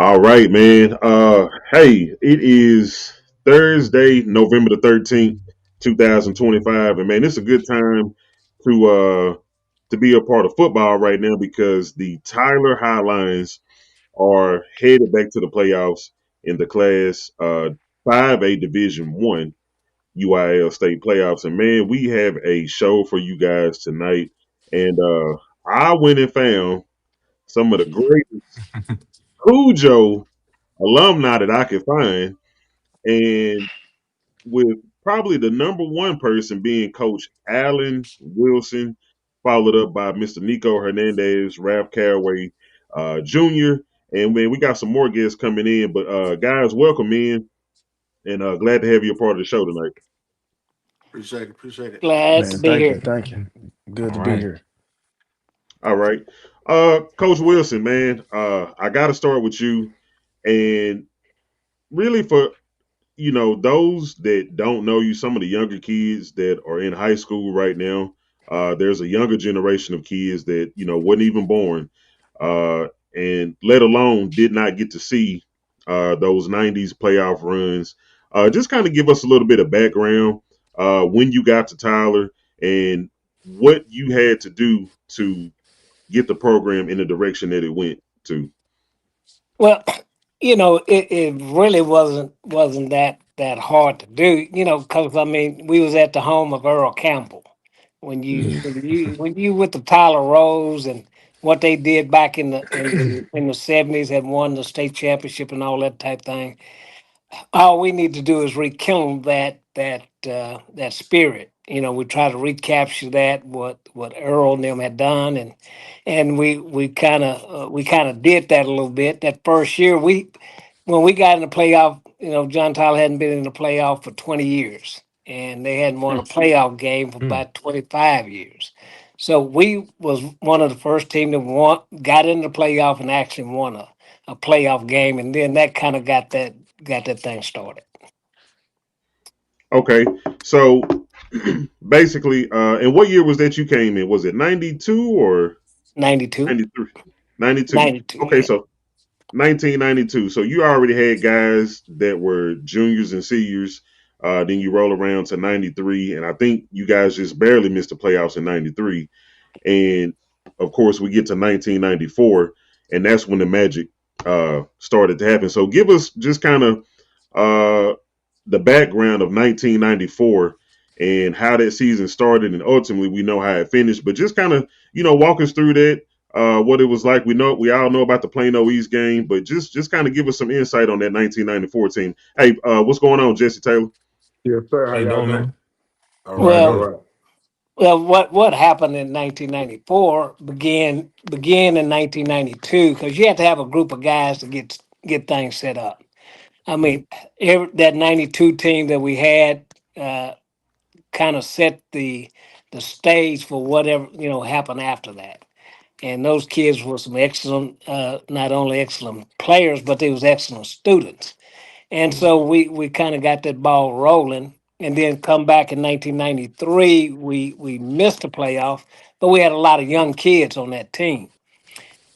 All right, man. Hey, it is Thursday, November the 13th, 2025, and man, it's a good time to to be a part of football right now because the Tyler Highlions are headed back to the playoffs in the Class 5A Division One UIL State playoffs, and man, we have a show for you guys tonight, and I went and found some of the greatest Cujo alumni that I could find, and with probably the number one person being Coach Allen Wilson, followed up by Mr. Nico Hernandez, Ralph Caraway Jr., and man, we got some more guests coming in. But guys, welcome in, and glad to have you a part of the show tonight. Appreciate it. Appreciate it. Glad to Man, be thank you, here. thank you. Good All to be right. here. All right, Coach Wilson, man, I got to start with you, and really for those that don't know you, some of the younger kids that are in high school right now, there's a younger generation of kids that wasn't even born, uh, and let alone did not get to see those '90s playoff runs. Just kind of give us a little bit of background when you got to Tyler and what you had to do to get the program in the direction that it went to. Well, it really wasn't that hard to do. Because I mean, we was at the home of Earl Campbell when you Mm. when you with the Tyler Rose and what they did back in the '70s, had won the state championship and all that type thing. All we need to do is rekindle that spirit. We try to recapture that what Earl and them had done, and we kind of did that a little bit. That first year, when we got in the playoff, John Tyler hadn't been in the playoff for 20 years, and they hadn't won a playoff game for Mm. about 25 years. So we was one of the first team that got in the playoff and actually won a playoff game, and then that kind of got that thing started. Okay, so basically, and what year was that you came in? Was it 92 or 92, 93? 92. 92, Okay, yeah. so 1992. So you already had guys that were juniors and seniors. Then you roll around to 93, and I think you guys just barely missed the playoffs in 93. And of course, we get to 1994, and that's when the magic started to happen. So give us just kind of uh, the background of 1994 and how that season started, and ultimately we know how it finished. But just kind of walk us through that, what it was like. We all know about the Plano East game, but just kind of give us some insight on that 1994 team. Hey, what's going on, Jesse Taylor? Yes, sir. How How you y'all doing, doing? man? All right. All Well, Good. right. what happened in 1994 began in 1992 because you had to have a group of guys to get things set up. I mean, that 92 team that we had uh, kind of set the stage for whatever happened after that. And those kids were some excellent, not only excellent players, but they was excellent students. And so we kind of got that ball rolling. And then come back in 1993, we missed the playoff, but we had a lot of young kids on that team.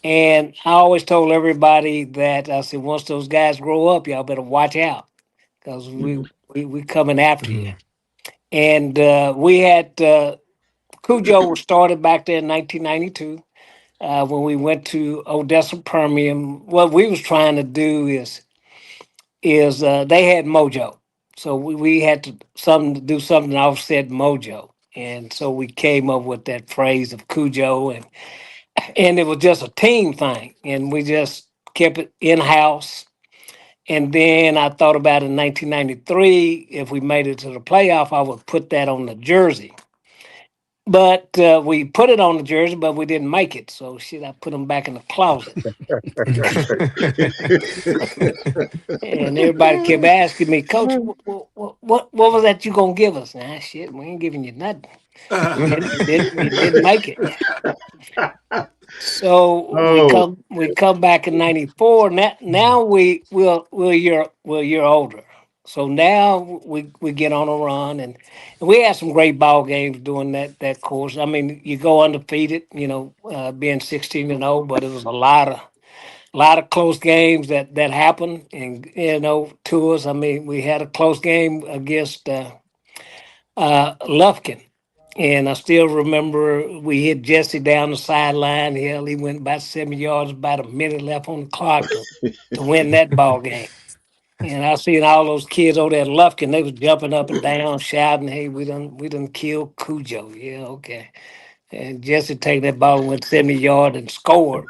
And I always told everybody that I said, once those guys grow up, y'all better watch out because Mhm. we coming after you. Mm. And we had Cujo was started back there in 1992 when we went to Odessa Permian. What we was trying to do is they had mojo, so we had to do something to offset mojo, and so we came up with that phrase of Cujo, and it was just a team thing, and we just kept it in house. And then I thought about in 1993, if we made it to the playoff, I would put that on the jersey. But we put it on the jersey, but we didn't make it. So shit, I put them back in the closet. And everybody kept asking me, Coach, what was that you gonna give us? Nah, shit, we ain't giving you nothing. You didn't make it. So we Oh, come back in '94. Now we're a year older. So now we get on a run, and we had some great ball games during that course. I mean, you go undefeated, being 16-0, but it was a lot of close games that happened, and to us. I mean, we had a close game against Lufkin. And I still remember we hit Jesse down the sideline. Hell, he went about 7 yards, about a minute left on the clock to win that ball game. And I seen all those kids over there at Lufkin, they was jumping up and down, shouting, "Hey, we done killed Cujo." Yeah, okay. And Jesse take that ball and went 70 yards and scored.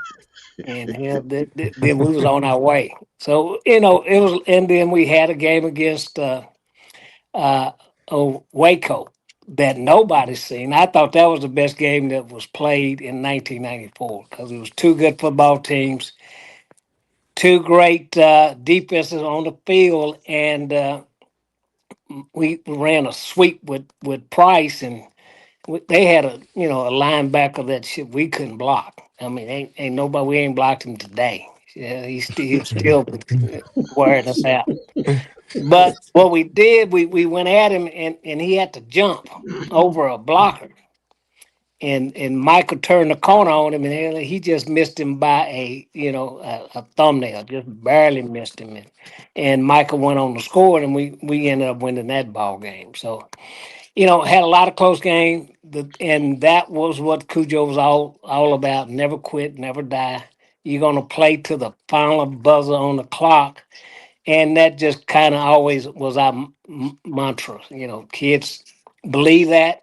And hell, then we was on our way. So, it was, and then we had a game against uh, Waco that nobody's seen. I thought that was the best game that was played in 1994 because it was two good football teams, two great defenses on the field, and we ran a sweep with Price, and they had a linebacker that shit we couldn't block. I mean, ain't nobody, we ain't blocked him today. Yeah, he's still wearing us out. But what we did, we went at him, and he had to jump over a blocker. And Michael turned the corner on him, and he just missed him by a thumbnail, just barely missed him. And Michael went on to score, and we ended up winning that ball game. So, had a lot of close games, and that was what Cujo was all about. Never quit, never die. You're gonna play to the final buzzer on the clock, and that just kind of always was our mantra. Kids believe that.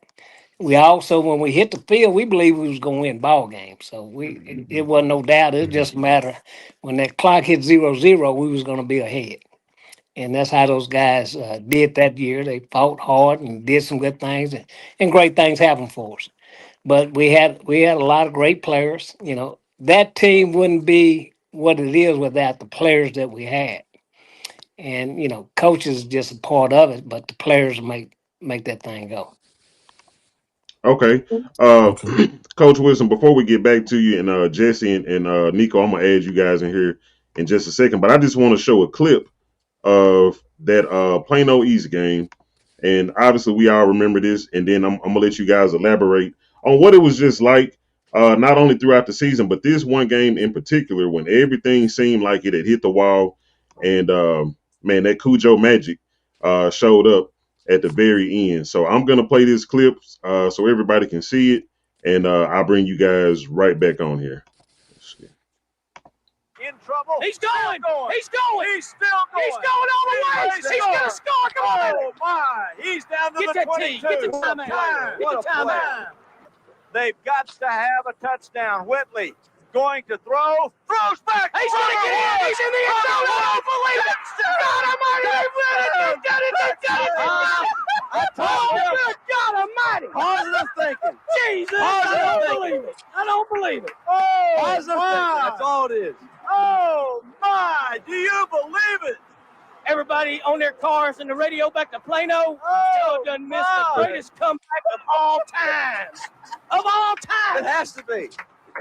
We also, when we hit the field, we believed we was going to win ball games. So it wasn't no doubt. It was just a matter when that clock hit 0-0, we was going to be ahead. And that's how those guys did that year. They fought hard and did some good things, and great things happened for us. But we had a lot of great players. That team wouldn't be what it is without the players that we had. And coaches is just a part of it, but the players make that thing go. Okay. Uh, Okay. Coach Wilson, before we get back to you and Jesse and Nico, I'm gonna add you guys in here in just a second. But I just want to show a clip of that Plano East game, and obviously we all remember this. And then I'm gonna let you guys elaborate on what it was just like, not only throughout the season, but this one game in particular when everything seemed like it had hit the wall, and man, that Cujo magic showed up at the very end. So I'm gonna play this clip so everybody can see it, and I'll bring you guys right back on here. Let's see. In trouble. He's going. He's going. He's still going. He's going all the way. He's going to score. Come on. Oh, my. He's down to the 22. Get the timeout. Get the timeout. They've got to have a touchdown. Whitley going to throw. Throws back. He's going to get in. He's in the end zone. I don't believe it. God almighty. They win it. They've done it. They've done it. I told you. Good God almighty. Positive thinking. Jesus. I don't believe it. I don't believe it. Oh, positive thinking. That's all it is. Oh, my. Do you believe it? Everybody on their cars and the radio back to Plano. Joe done missed the greatest comeback of all time. Of all time. It has to be.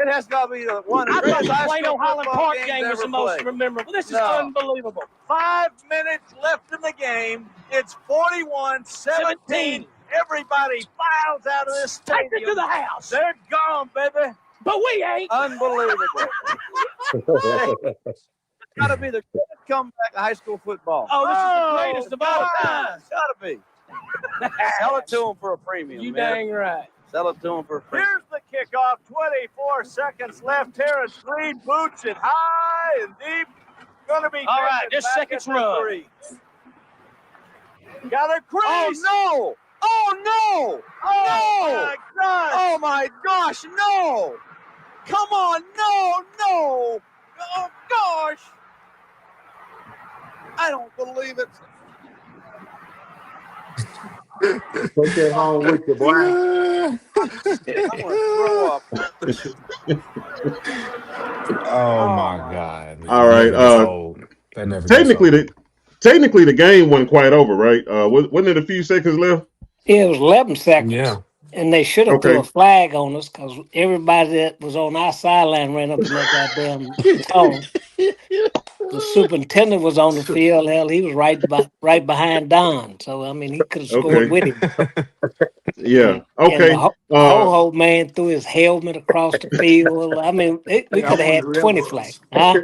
It has got to be the one. I thought the Plano Highland Park game was the most memorable. This is unbelievable. 5 minutes left in the game. It's 41-17. Everybody files out of this stadium. Take it to the house. They're gone, baby. But we ain't. Unbelievable. It's got to be the greatest comeback of high school football. Oh, this is the greatest of all time. It's got to be. Sell it to them for a premium. You dang right. Sell it to them for a premium. Here's the kickoff. 24 seconds left. Terrence Green boots it high and deep. Going to be all right. This second's run. Got a crease. Oh, no. Oh, no. Oh, my gosh. Oh, my gosh. No. Come on. No. Oh, gosh. I don't believe it. Take that home with you, boy. I'm going to throw up. Oh my God! All right. That never gets Technically, old. the game wasn't quite over, right? Wasn't it a few seconds left? Yeah, it was 11 seconds. Yeah. And they should have threw a Okay. flag on us because everybody that was on our sideline ran up in that goddamn tunnel. The superintendent was on the field. Hell, he was right behind Don. So I mean, he could have scored Okay. with him. Yeah. And the Okay. ho man threw his helmet across the field. I mean, we Hey, I could have wonder had who that 20 flags, was.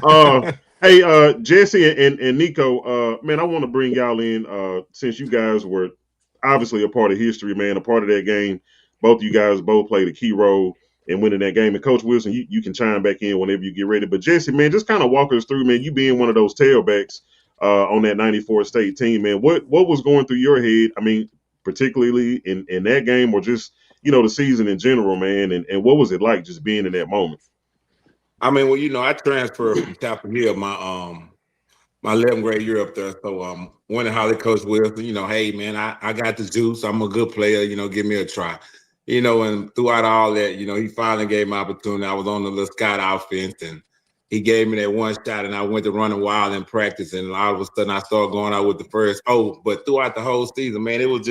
huh? Uh, hey, Jesse and Nico, man, I want to bring y'all in, since you guys were obviously a part of history, man, a part of that game. Both you guys both played a key role in winning that game. And Coach Wilson, you can chime back in whenever you get ready. But Jesse, man, just kind of walk us through, man, you being one of those tailbacks on that '94 state team, man. What was going through your head? I mean, particularly in that game, or just the season in general, man. And what was it like just being in that moment? I mean, well, I transferred from Chapel Hill my 11th grade year up there. So went to Holly Coach Wilson, hey man, I got the juice. I'm a good player, give me a try. And throughout all that, he finally gave me opportunity. I was on the little scout offense and he gave me that one shot and I went to running wild in practice and all of a sudden I started going out with the first. Oh, but throughout the whole season, man, it was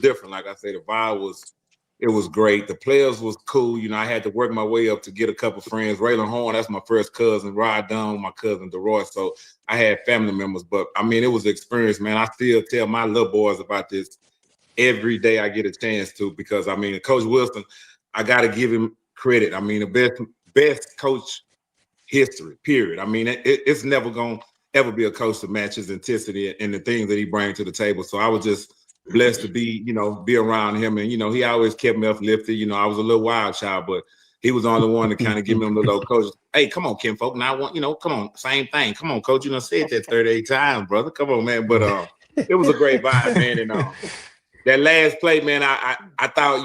different. Like I said, the vibe was great. The players was cool. I had to work my way up to get a couple friends. Raylan Horn, that's my first cousin. Rod Dunn, my cousin DeRoy. So I had family members. But I mean, it was an experience, man. I still tell my little boys about this every day I get a chance to, because I mean, Coach Wilson, I gotta give him credit. I mean, the best coach history, period. I mean, it's never gonna ever be a coach to match his intensity and the things that he brings to the table. So I was just blessed to be around him. And, he always kept me uplifted. I was a little wild child, but he was the only one to kind of give me them little coach. Hey, come on, Kim folk. Now I want, come on, same thing. Come on, coach. Said that 38 times, brother. Come on, man. But it was a great vibe, man. And that last play, man, I thought,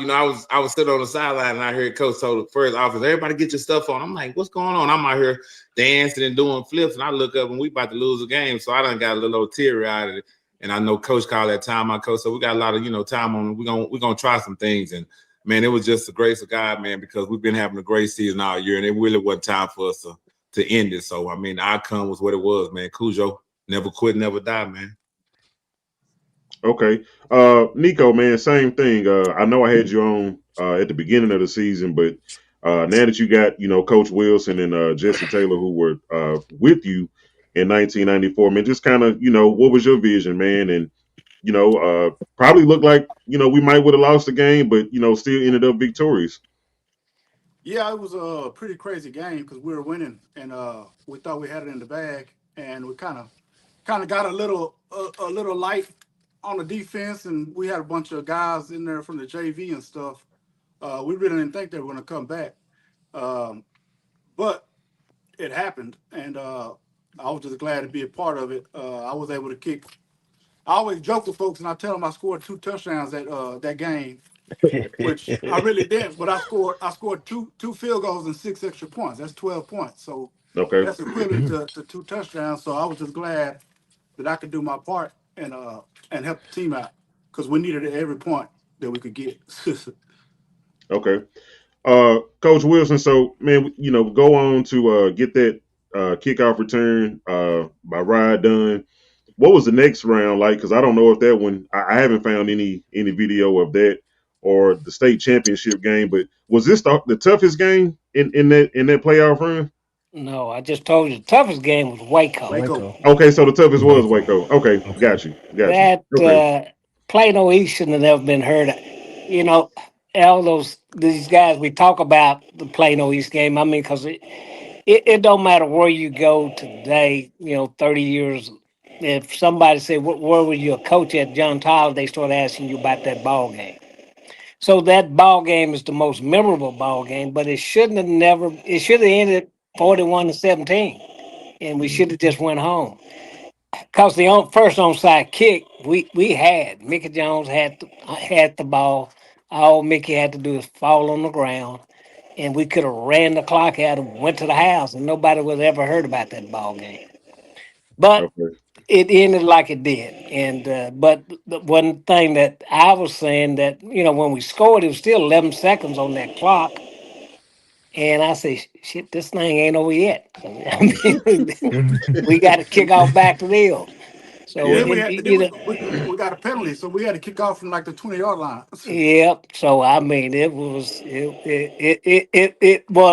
I was sitting on the sideline and I heard Coach told the first officer, everybody get your stuff on. I'm like, what's going on? I'm out here dancing and doing flips, and I look up and we about to lose a game. So I done got a little teary out of it. And I know Coach called that time out, Coach. So we got a lot of, time on. We're gonna try some things. And man, it was just the grace of God, man, because we've been having a great season all year, and it really wasn't time for us to end it. So I mean, the outcome was what it was, man. Cujo never quit, never die, man. Okay. Nico, man, same thing. I know I had you on at the beginning of the season, but now that you got, Coach Wilson and Jesse Taylor who were with you in 1994, man, just kind of, what was your vision, man? And, probably looked like, we might would have lost the game, but, still ended up victorious. Yeah, it was a pretty crazy game because we were winning, and we thought we had it in the bag, and we kind of got a little light on the defense, and we had a bunch of guys in there from the JV and stuff. We really didn't think they were going to come back, um, but it happened, and I was just glad to be a part of it. I was able to kick. I always joke with folks, and I tell them I scored 2 touchdowns that game, which I really didn't. But I scored two field goals and 6 extra points. That's 12 points. So Okay. that's equivalent to 2 touchdowns. So I was just glad that I could do my part and help the team out because we needed it at every point that we could get. Okay. Coach Wilson, so, man, go on to get that kickoff return by Rod Dunn. What was the next round like? Because I don't know if that one, I haven't found any video of that or the state championship game. But was this the toughest game in that playoff run? No, I just told you the toughest game was Waco. Waco. Waco. Okay, so the toughest was Waco. Waco. Okay, Okay. got you. That Okay, Plano East shouldn't have never been heard. You know, all these guys we talk about the Plano East game. I mean, because it don't matter where you go today. 30 years. If somebody said, Where were you a coach at John Tyler?" They start asking you about that ball game. So that ball game is the most memorable ball game, but it shouldn't have never. It should have ended 41-17, and we should have just went home. Cause the first onside kick we had Mickey Jones had the ball. All Mickey had to do is fall on the ground, and we could have ran the clock out and went to the house, and nobody would have ever heard about that ball game. But okay, it ended like it did, and but the one thing that I was saying that when we scored, it was still 11 seconds on that clock, and I say, shit, this thing ain't over yet. I mean, we got to kick off back to them. So Yeah. Then we and had then we got a penalty, so we had to kick off from like the 20-yard line. yep. So I mean, it was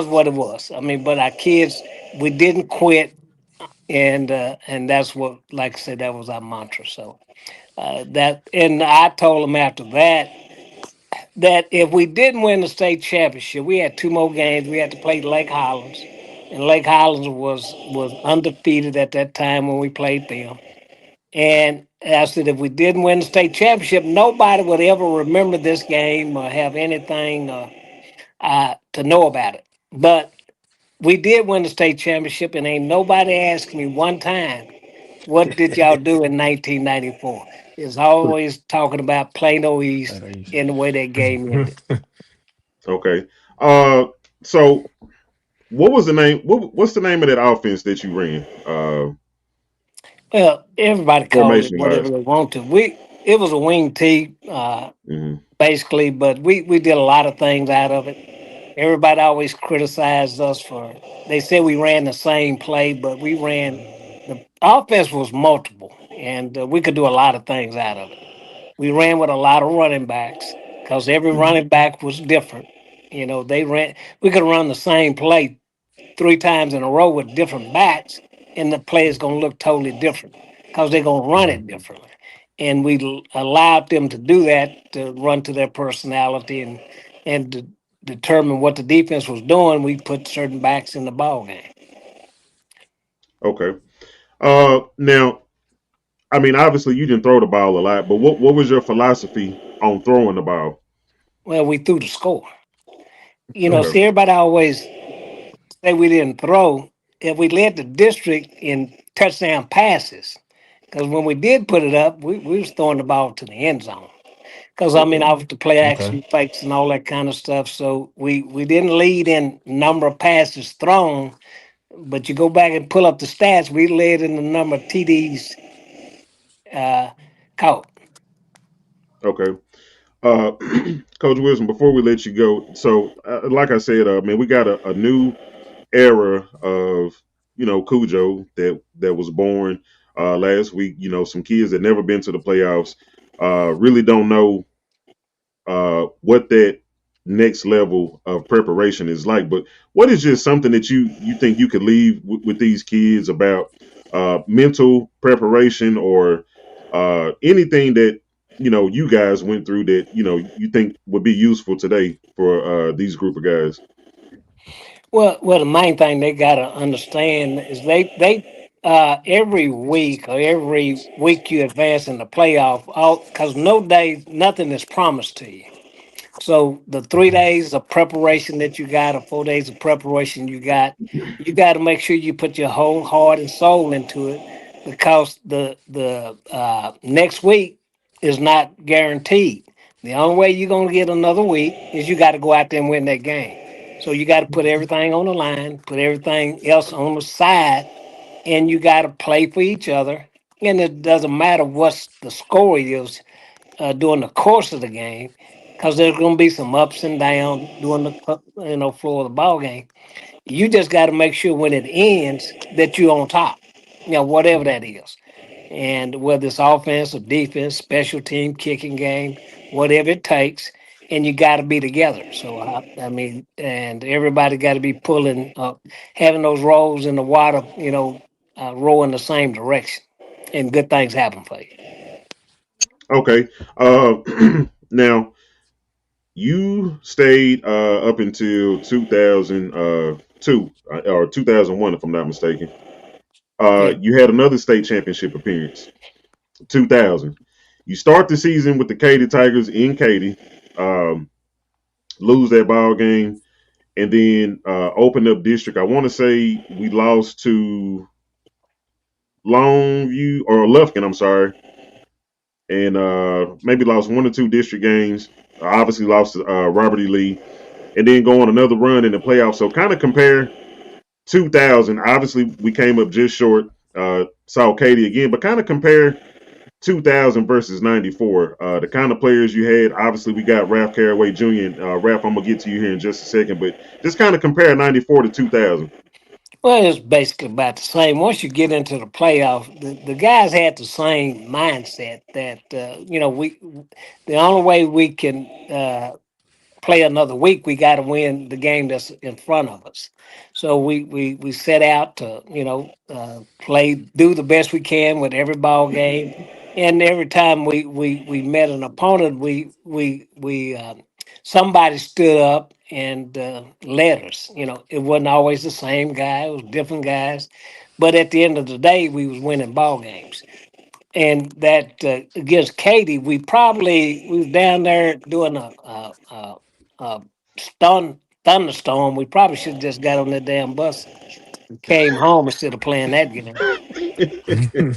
what it was. I mean, but our kids, we didn't quit, and that's what, like I said, that was our mantra. So that, and I told them after that that if we didn't win the state championship, we had two more games. We had to play Lake Highlands, and Lake Highlands was undefeated at that time when we played them. And I said, if we didn't win the state championship, nobody would ever remember this game or have anything to know about it. But we did win the state championship, and ain't nobody asked me one time, what did y'all do in 1994? It's always talking about Plano East That I used. and the way that game ended. Okay. Uh, so what was the name? What's the name of that offense that you ran? Well, everybody called it Formation whatever wise. they want to. It was a wing tee, Hmm. basically, but we did a lot of things out of it. Everybody always criticized us for. They said we ran the same play, but we ran the offense was multiple, and we could do a lot of things out of it. We ran with a lot of running backs because every running back was different. You know, they ran. We could run the same play three times in a row with different backs, and the play is going to look totally different because they're going to run Mhm. it differently. And we allowed them to do that to run to their personality and to determine what the defense was doing. We put certain backs in the ball game. Okay. Now, I mean, obviously you didn't throw the ball a lot, but what was your philosophy on throwing the ball? Well, we threw the score. You know, Mhm. Okay. see, everybody always say we didn't throw. If we led the district in touchdown passes, because when we did put it up, we was throwing the ball to the end zone. Because I mean, Okay. I was to play Okay. action fakes and all that kind of stuff. So we didn't lead in number of passes thrown, but you go back and pull up the stats, we led in the number of TDs uh, caught. Okay. Uh, Coach Wilson, before we let you go, so like I said, man, we got a new era of Cujo that was born last week. You know, some kids that never been to the playoffs really don't know what that next level of preparation is like. But what is just something that you think you could leave with these kids about mental preparation or anything that you guys went through that you think would be useful today for these group of guys? Well, the main thing they got to understand is they every week or every week you advance in the playoff, all because no day nothing is promised to you. So the three Mhm. days of preparation that you got, or 4 days of preparation you got to make sure you put your whole heart and soul into it, because the next week is not guaranteed. The only way you're gonna get another week is you got to go out there and win that game. So you got to put everything on the line, put everything else on the side, and you got to play for each other. And it doesn't matter what the score is during the course of the game, because there's going to be some ups and downs during the floor of the ball game. You just got to make sure when it ends that you're on top, whatever that is, and whether it's offense or defense, special team, kicking game, whatever it takes, and you got to be together. So I mean, and everybody got to be pulling, having those rolls in the water, row in the same direction, and good things happen for you. Okay. Now you stayed up until 2002 or 2001, if I'm not mistaken. Yeah. You had another state championship appearance, 2000. You start the season with the Katy Tigers in Katy, um, lose that ball game, and then open up district. I want to say we lost to Longview or Lufkin, I'm sorry, and maybe lost one or two district games. Obviously lost to Robert E. Lee, and then go on another run in the playoffs. So kind of compare 2000. Obviously, we came up just short. Saw Katy again, but kind of compare 2000 versus 94. The kind of players you had. Obviously, we got Ralph Caraway Jr. and Ralph. I'm gonna get to you here in just a second, but just kind of compare 94 to 2000. Well, it's basically about the same. Once you get into the playoffs, the guys had the same mindset that the only way we can play another week, we got to win the game that's in front of us. So we set out to play, do the best we can with every ball game, and every time we met an opponent, we somebody stood up and led us. It wasn't always the same guy; it was different guys, but at the end of the day, we was winning ball games. And that against Katie, we was down there doing a thunderstorm. We probably should have just got on that damn bus and came home instead of playing that game.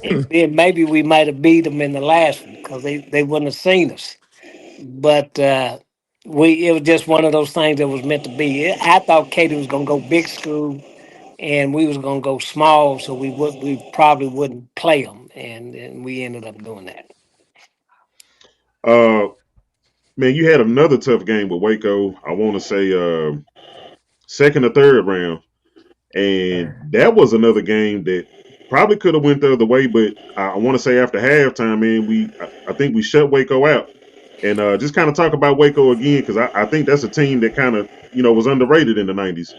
And then maybe we might have beat them in the last one because they wouldn't have seen us. But it was just one of those things that was meant to be. I thought Katie was gonna go big school and we was gonna go small, so we probably wouldn't play them, and we ended up doing that. Uh, man, you had another tough game with Waco. I want to say second or third round, and that was another game that probably could have went the other way. But I want to say after halftime, man, I think we shut Waco out, and just kind of talk about Waco again because I think that's a team that kind of was underrated in the '90s.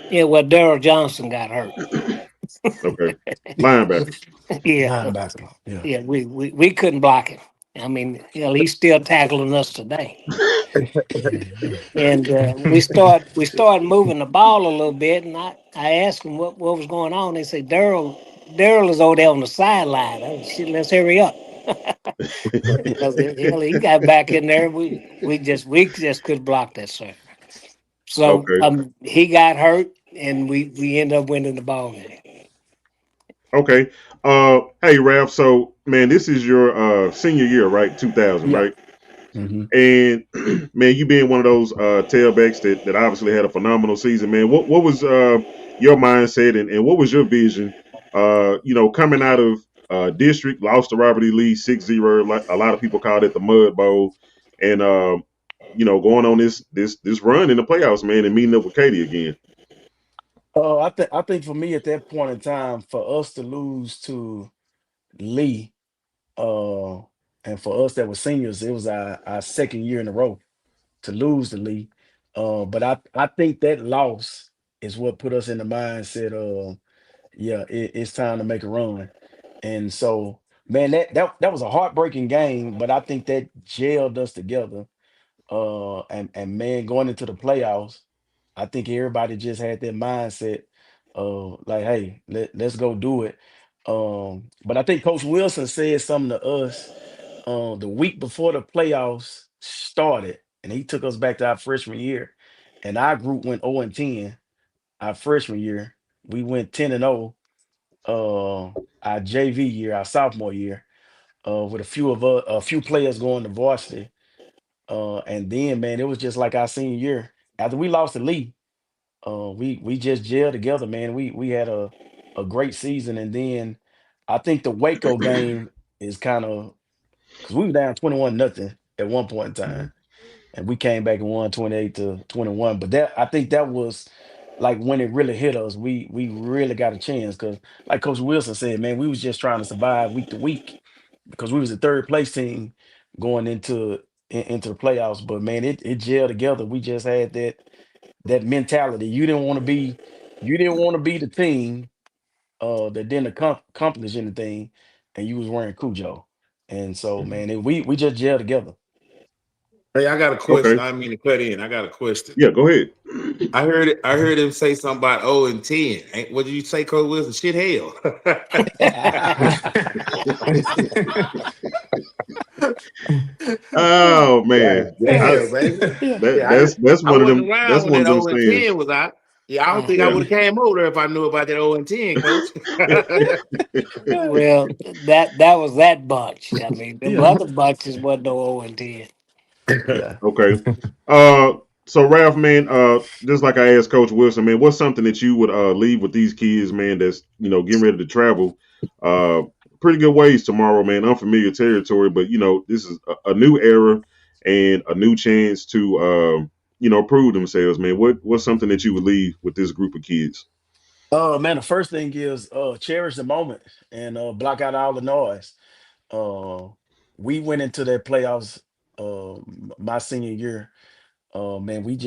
Yeah, well, Daryl Johnson got hurt. Okay, linebacker. Yeah, Linebacker. Yeah. yeah, we couldn't block him. I mean, he's still tackling us today. And we started moving the ball a little bit, and I asked him what was going on. They say Daryl is over there on the sideline. I said, shit, let's hurry up because he got back in there. We just could block that sir. So Okay, he got hurt, and we ended up winning the ball game. okay. Hey Ralph. So man, this is your senior year, right? 2000, Yeah. right? Hmm. And man, you being one of those tailbacks that obviously had a phenomenal season, man. What was your mindset and what was your vision? Coming out of district, lost to Robert E. Lee 6-0. A lot of people called it the Mud Bowl, and going on this run in the playoffs, man, and meeting up with Katie again. I think for me at that point in time, for us to lose to Lee, uh, and for us that were seniors, it was our second year in a row to lose to Lee. But I think that loss is what put us in the mindset of, yeah, it's time to make a run. And so, man, that was a heartbreaking game, but I think that gelled us together. And man, going into the playoffs, I think everybody just had that mindset of like, hey, let's go do it. But I think Coach Wilson said something to us the week before the playoffs started, and he took us back to our freshman year, and our group went 0 and 10 our freshman year. We went 10 and 0 our JV year, our sophomore year, with a few players going to varsity. And then, man, it was just like our senior year. After we lost to Lee, we just gelled together, man. We had a great season, and then I think the Waco game is kind of because we were down 21-0 at one point in time, and we came back and won 28-21. But that I think that was like when it really hit us. We really got a chance because, like Coach Wilson said, man, we was just trying to survive week to week because we was the third place team going into the playoffs. But man, it gelled together. We just had that mentality. You didn't want to be the team that didn't accomplish anything, and you was wearing Cujo. And so, man, we just gelled together. Hey, I got a question. Okay, I didn't mean to cut in. I got a question. yeah, go ahead. I heard it. I heard him say something about 0 and 10. What did you say, Coach Wilson? Shit, hell. Oh man, God I, damn, baby. Yeah. that Yeah, that's I one of wasn't them. around That's when one that of them 0 and sayings. 10 was out. Yeah, I don't think I Yeah. would have came over there if I knew about that 0 and 10, Coach. Well, that was that bunch. I mean, the Yeah. other bunches wasn't no 0 and 10. Yeah. Okay. So Ralph, man, just like I asked Coach Wilson, man, what's something that you would leave with these kids, man, that's getting ready to travel uh pretty good ways tomorrow, man. Unfamiliar territory, but this is a new era and a new chance to prove themselves, man. What's something that you would leave with this group of kids? Man, the first thing is cherish the moment and block out all the noise. Uh, we went into that playoffs my senior year. Man, we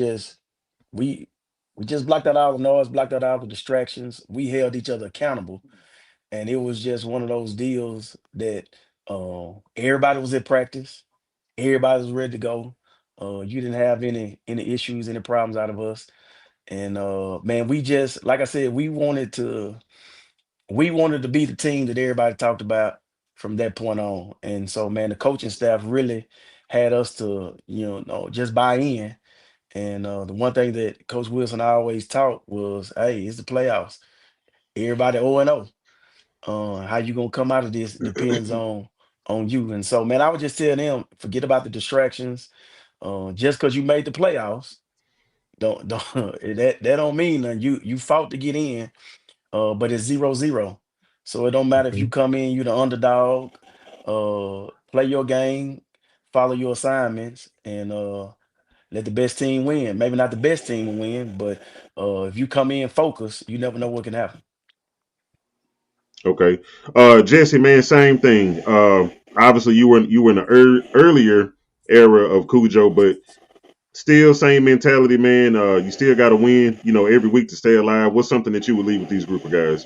we just blocked out all the noise, blocked out all the distractions. We held each other accountable, and it was just one of those deals that everybody was at practice, everybody was ready to go. You didn't have any issues, any problems out of us. And man, we just like I said, we wanted to be the team that everybody talked about from that point on. And so, man, the coaching staff really had us to, just buy in. And the one thing that Coach Wilson always taught was, hey, it's the playoffs. Everybody 0-0. How you gonna come out of this depends on you. And so, man, I would just tell them, forget about the distractions. Just because you made the playoffs, don't that don't mean nothing. You fought to get in, but it's 0-0. So it don't matter if you Mhm. come in, you the underdog, play your game, follow your assignments, and let the best team win. Maybe not the best team will win, but if you come in focused, you never know what can happen. Okay. Jesse, man, same thing. Obviously you were in the earlier era of Cujo, but still same mentality, man. You still got to win, every week to stay alive. What's something that you would leave with these group of guys?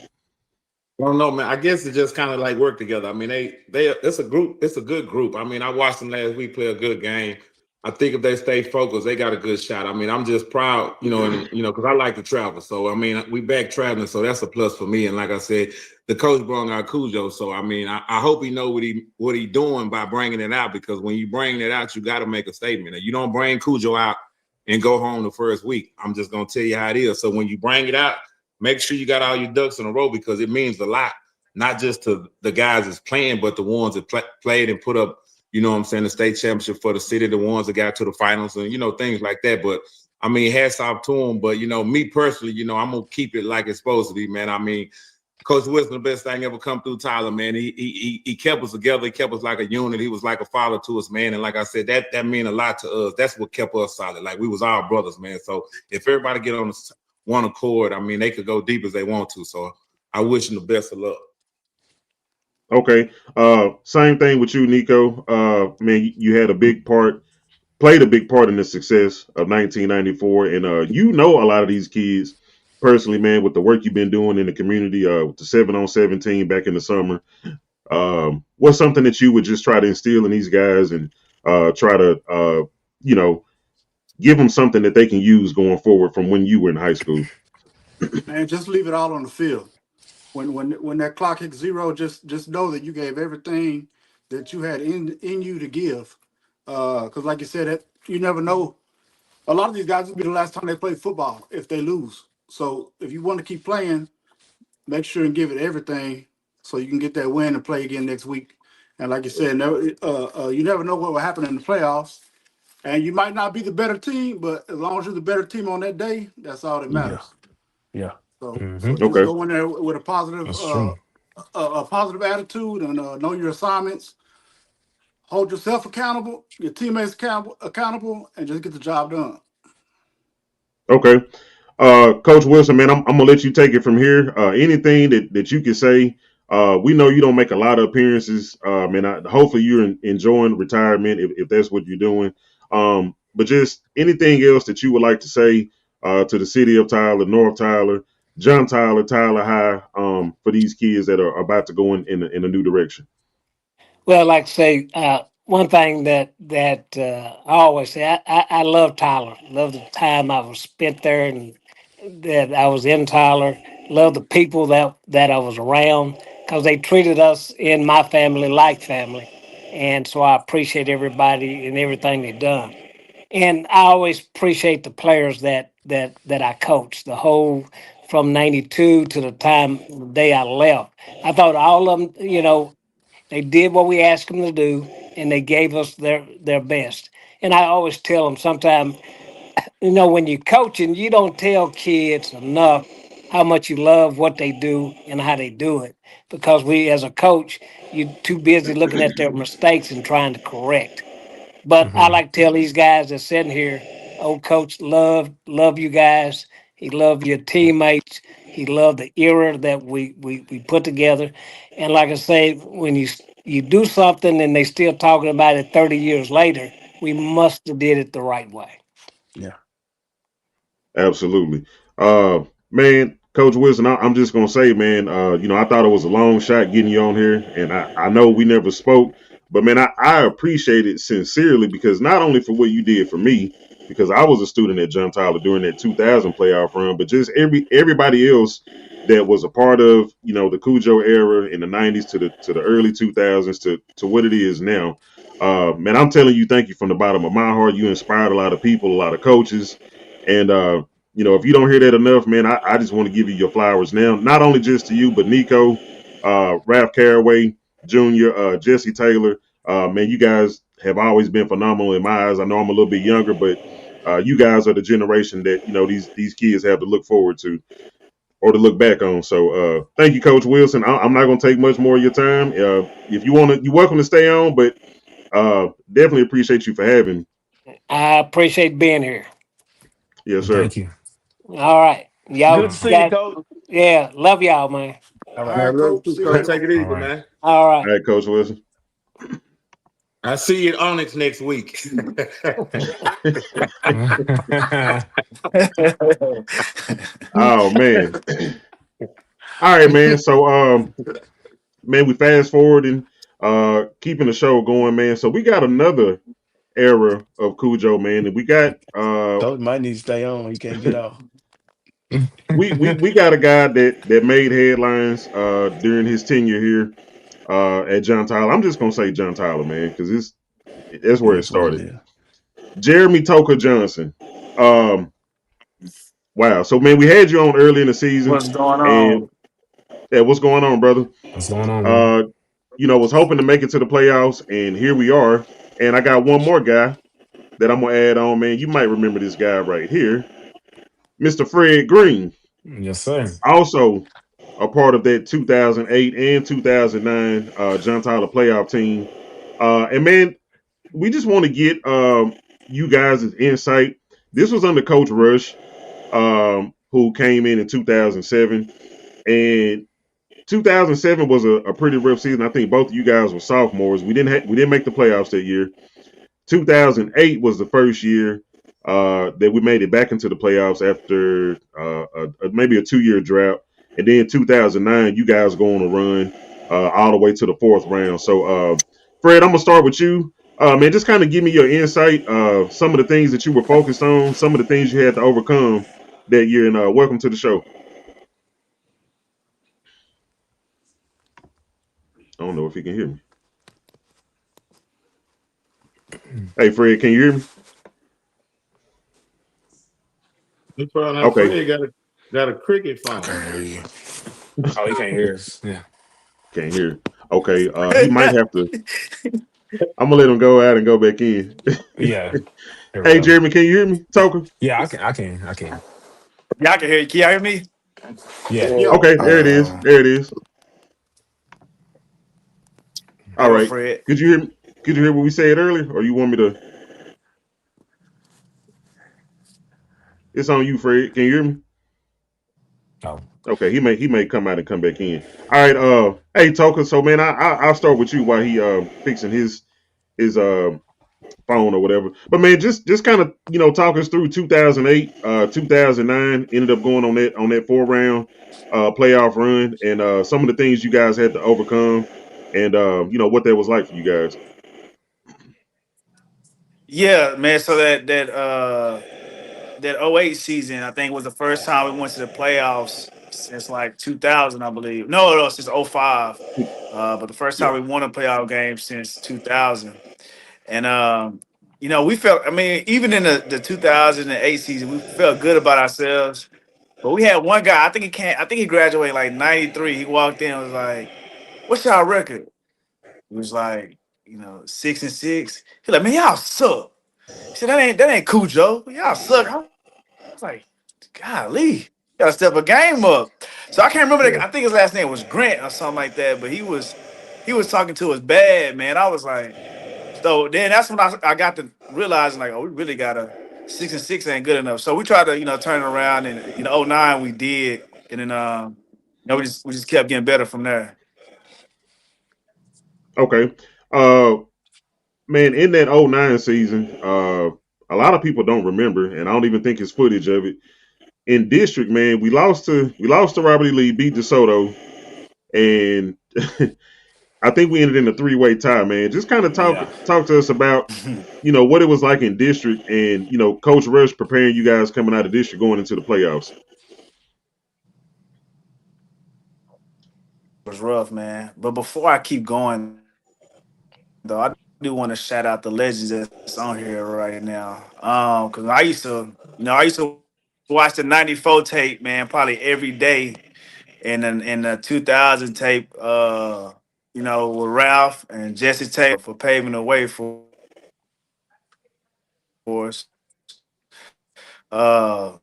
I don't know, man. I guess it just kind of like work together. I mean, they it's a group. It's a good group. I mean, I watched them last week play a good game. I think if they stay focused, they got a good shot. I mean, I'm just proud, and because I like to travel. So I mean, we back traveling, so that's a plus for me. And like I said, the coach brought out Cujo, so I mean, I hope he know what he doing by bringing it out, because when you bring it out, you got to make a statement. And you don't bring Cujo out and go home the first week. I'm just gonna tell you how it is. So when you bring it out, make sure you got all your ducks in a row, because it means a lot, not just to the guys that's playing, but the ones that played and put up, what I'm saying, the state championship for the city, the ones that got to the finals, and things like that. But I mean, hats off to them. But me personally, I'm gonna keep it like it's supposed to be, man. I mean, Coach Wilson, the best thing ever come through Tyler, man. He kept us together. He kept us like a unit. He was like a father to us, man. And like I said, that mean a lot to us. That's what kept us solid. Like, we was our brothers, man. So if everybody get on one accord, I mean, they could go deep as they want to. So I wish them the best of luck. Okay. Same thing with you, Nico. Man, you had a big part, played a big part in the success of 1994, and you know a lot of these kids personally, man, with the work you've been doing in the community, with the 7-on-17 back in the summer. What's something that you would just try to instill in these guys and try to, you know, give them something that they can use going forward from when you were in high school? Man, just leave it all on the field. When that clock hits zero, just know that you gave everything that you had in you to give. Because like you said, you never know. A lot of these guys will be the last time they play football if they lose. So if you want to keep playing, make sure and give it everything so you can get that win and play again next week. And like you said, you never know what will happen in the playoffs. And you might not be the better team, but as long as you're the better team on that day, that's all that Yeah, matters. yeah, So Mhm. just Okay. go in there with a positive That's true. a positive attitude and know your assignments. Hold yourself accountable, your teammates accountable, and just get the job done. Okay. Coach Wilson, man, I'm gonna let you take it from here. Anything that you can say. We know you don't make a lot of appearances, and hopefully you're enjoying retirement if that's what you're doing. But just anything else that you would like to say to the city of Tyler, North Tyler, John Tyler, Tyler High, for these kids that are about to go in a new direction. Well, like I say, one thing that I always say, I love Tyler. Love the time I was spent there and that I was in Tyler. Love the people that I was around because they treated us in my family like family, and so I appreciate everybody and everything they done. And I always appreciate the players that I coached. The whole from '92 to the day I left. I thought all of them, they did what we asked them to do, and they gave us their best. And I always tell them sometimes, when you're coaching, you don't tell kids enough how much you love what they do and how they do it, because we, as a coach, you're too busy looking at their mistakes and trying to correct. But I Mhm. like to tell these guys that's sitting here, old coach love you guys. He loved your teammates. He loved the era that we put together. And like I say, when you do something and they still talking about it 30 years later, we must have did it the right way. Yeah. Absolutely. Man, Coach Wilson, I'm just gonna say, man, I thought it was a long shot getting you on here, and I know we never spoke, but man, I appreciate it sincerely because not only for what you did for me, because I was a student at John Tyler during that 2000 playoff run, but just everybody else that was a part of the Cujo era in the 90s to the early 2000s to what it is now. Man, I'm telling you, thank you from the bottom of my heart. You inspired a lot of people, a lot of coaches, and if you don't hear that enough, man, I just want to give you your flowers now. Not only just to you, but Nico, Ralph Caraway Jr., Jesse Taylor. Man, you guys have always been phenomenal in my eyes. I know I'm a little bit younger, but you guys are the generation that these kids have to look forward to or to look back on. So thank you, Coach Wilson. I'm not going to take much more of your time. If you want to, you're welcome to stay on, but definitely appreciate you for having me. I appreciate being here. Yes, sir. Thank you. All right. Good Y'all to see you, got, Coach. yeah, love y'all, man. All All right. right, Man, love coach. you, See you Coach. later. Take it All easy, right. man. All All right. right, Coach Wilson. I see you at Onyx next week. Oh man. All right, man. So man, we fast forwarding, keeping the show going, man. So we got another era of Cujo, man, and we got Coach might need to stay on. He can't get off. we got a guy that made headlines during his tenure here at John Tyler. I'm just gonna say John Tyler, man, because that's It where it is what it started. is. Jeremy Toker Johnson. Um, wow. So man, we had you on early in the season, What's going and on? yeah, what's going on, brother? What's going on, man? Uh, was hoping to make it to the playoffs, and here we are. And I got one more guy that I'm gonna add on, man. You might remember this guy right here, Mr. Fred Green, Yes, sir. also a part of that 2008 and 2009 John Tyler playoff team. And man, we just want to get you guys' insight. This was under Coach Rush, who came in 2007, and 2007 was a pretty rough season. I think both of you guys were sophomores. We didn't make the playoffs that year. 2008 was the first year that we made it back into the playoffs after maybe a 2-year drought. And then 2009, you guys go on a run all the way to the fourth round. So, Fred, I'm gonna start with you. Man, just kind of give me your insight. Some of the things that you were focused on, some of the things you had to overcome that year, and welcome to the show. I don't know if you can hear me. Hey, Fred, can you hear me? You probably not Okay, Fred got a cricket I phone. can't hear you. Oh, he can't hear us. Yeah. can't hear. Okay, he might have to. I'm gonna let him go out and go back in. Yeah. Here we Hey, go. Jeremy, can you hear me? Toker. Yeah, I can. I can. I can. Y'all can hear you. Can y'all hear me? Yeah. Yeah. Okay, there it is. Uh, There it is. There All go right. Fred. Could you hear me? Could you hear what we said earlier, or you want me to? It's on you, Fred. Can you hear me? oh, Okay, he may come out and come back in. All right. Hey, Toker. So man, I'll start with you while he fixing his phone or whatever. But man, just kind of talk us through 2008, 2009. Ended up going on that 4 round playoff run, and some of the things you guys had to overcome, and what that was like for you guys. Yeah, man. So that '08 season, I think was the first time we went to the playoffs since like 2000, I believe. No, since '05. But the first time Yeah. we won a playoff game since 2000. And we felt. I mean, even in the 2008 season, we felt good about ourselves. But we had one guy. I think he can't. I think he graduated like '93. He walked in and was like, "What's y'all record?" It was like, 6-6. He like, "Man, y'all suck." He said, "That ain't Cujo. Y'all suck." I was like, "Golly, gotta step a game up." So I can't remember. Yeah. I think his last name was Grant or something like that. But he was talking to us bad, man. I was like, so then that's when I got to realizing like, oh, we really gotta 6-6 ain't good enough. So we tried to turn it around, and '09 we did. and then we just kept getting better from there. Okay. Uh, man, in that '09 season, a lot of people don't remember, and I don't even think it's footage of it. In district, man, we lost to Robert E. Lee, beat DeSoto, and I think we ended in a three-way tie, man. Just kind of talk Yeah. talk to us about, what it was like in district and, Coach Rush preparing you guys coming out of district going into the playoffs. It was rough, man. But before I keep going, though, I do want to shout out the legends that's on here right now. Because I used to watch the '94 tape, man, probably every day, and the 2000 tape, with Ralph and Jesse Taylor for paving the way for us. But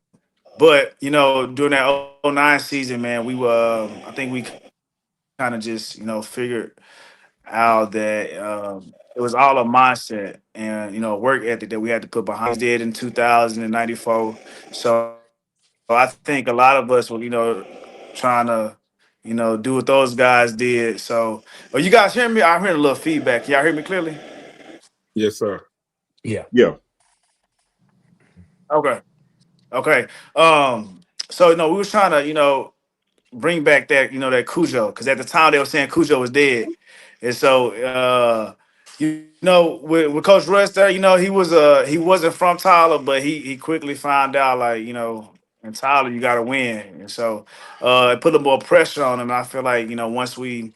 during that '09 season, man, I think we kind of just figured out that it was all a mindset and work ethic that we had to put behind. We did in 2000 and '94. So I think a lot of us were trying to do what those guys did. So, you guys hearing me? I'm hearing a little feedback. Y'all hear me clearly? Yes, sir. Yeah. Yeah. Okay. Okay. So we was trying to bring back that Cujo, because at the time they were saying Cujo was dead, and so with Coach Russ there, he wasn't from Tyler, but he quickly found out, like, in Tyler you got to win, and so it put a little more pressure on him. And I feel like once we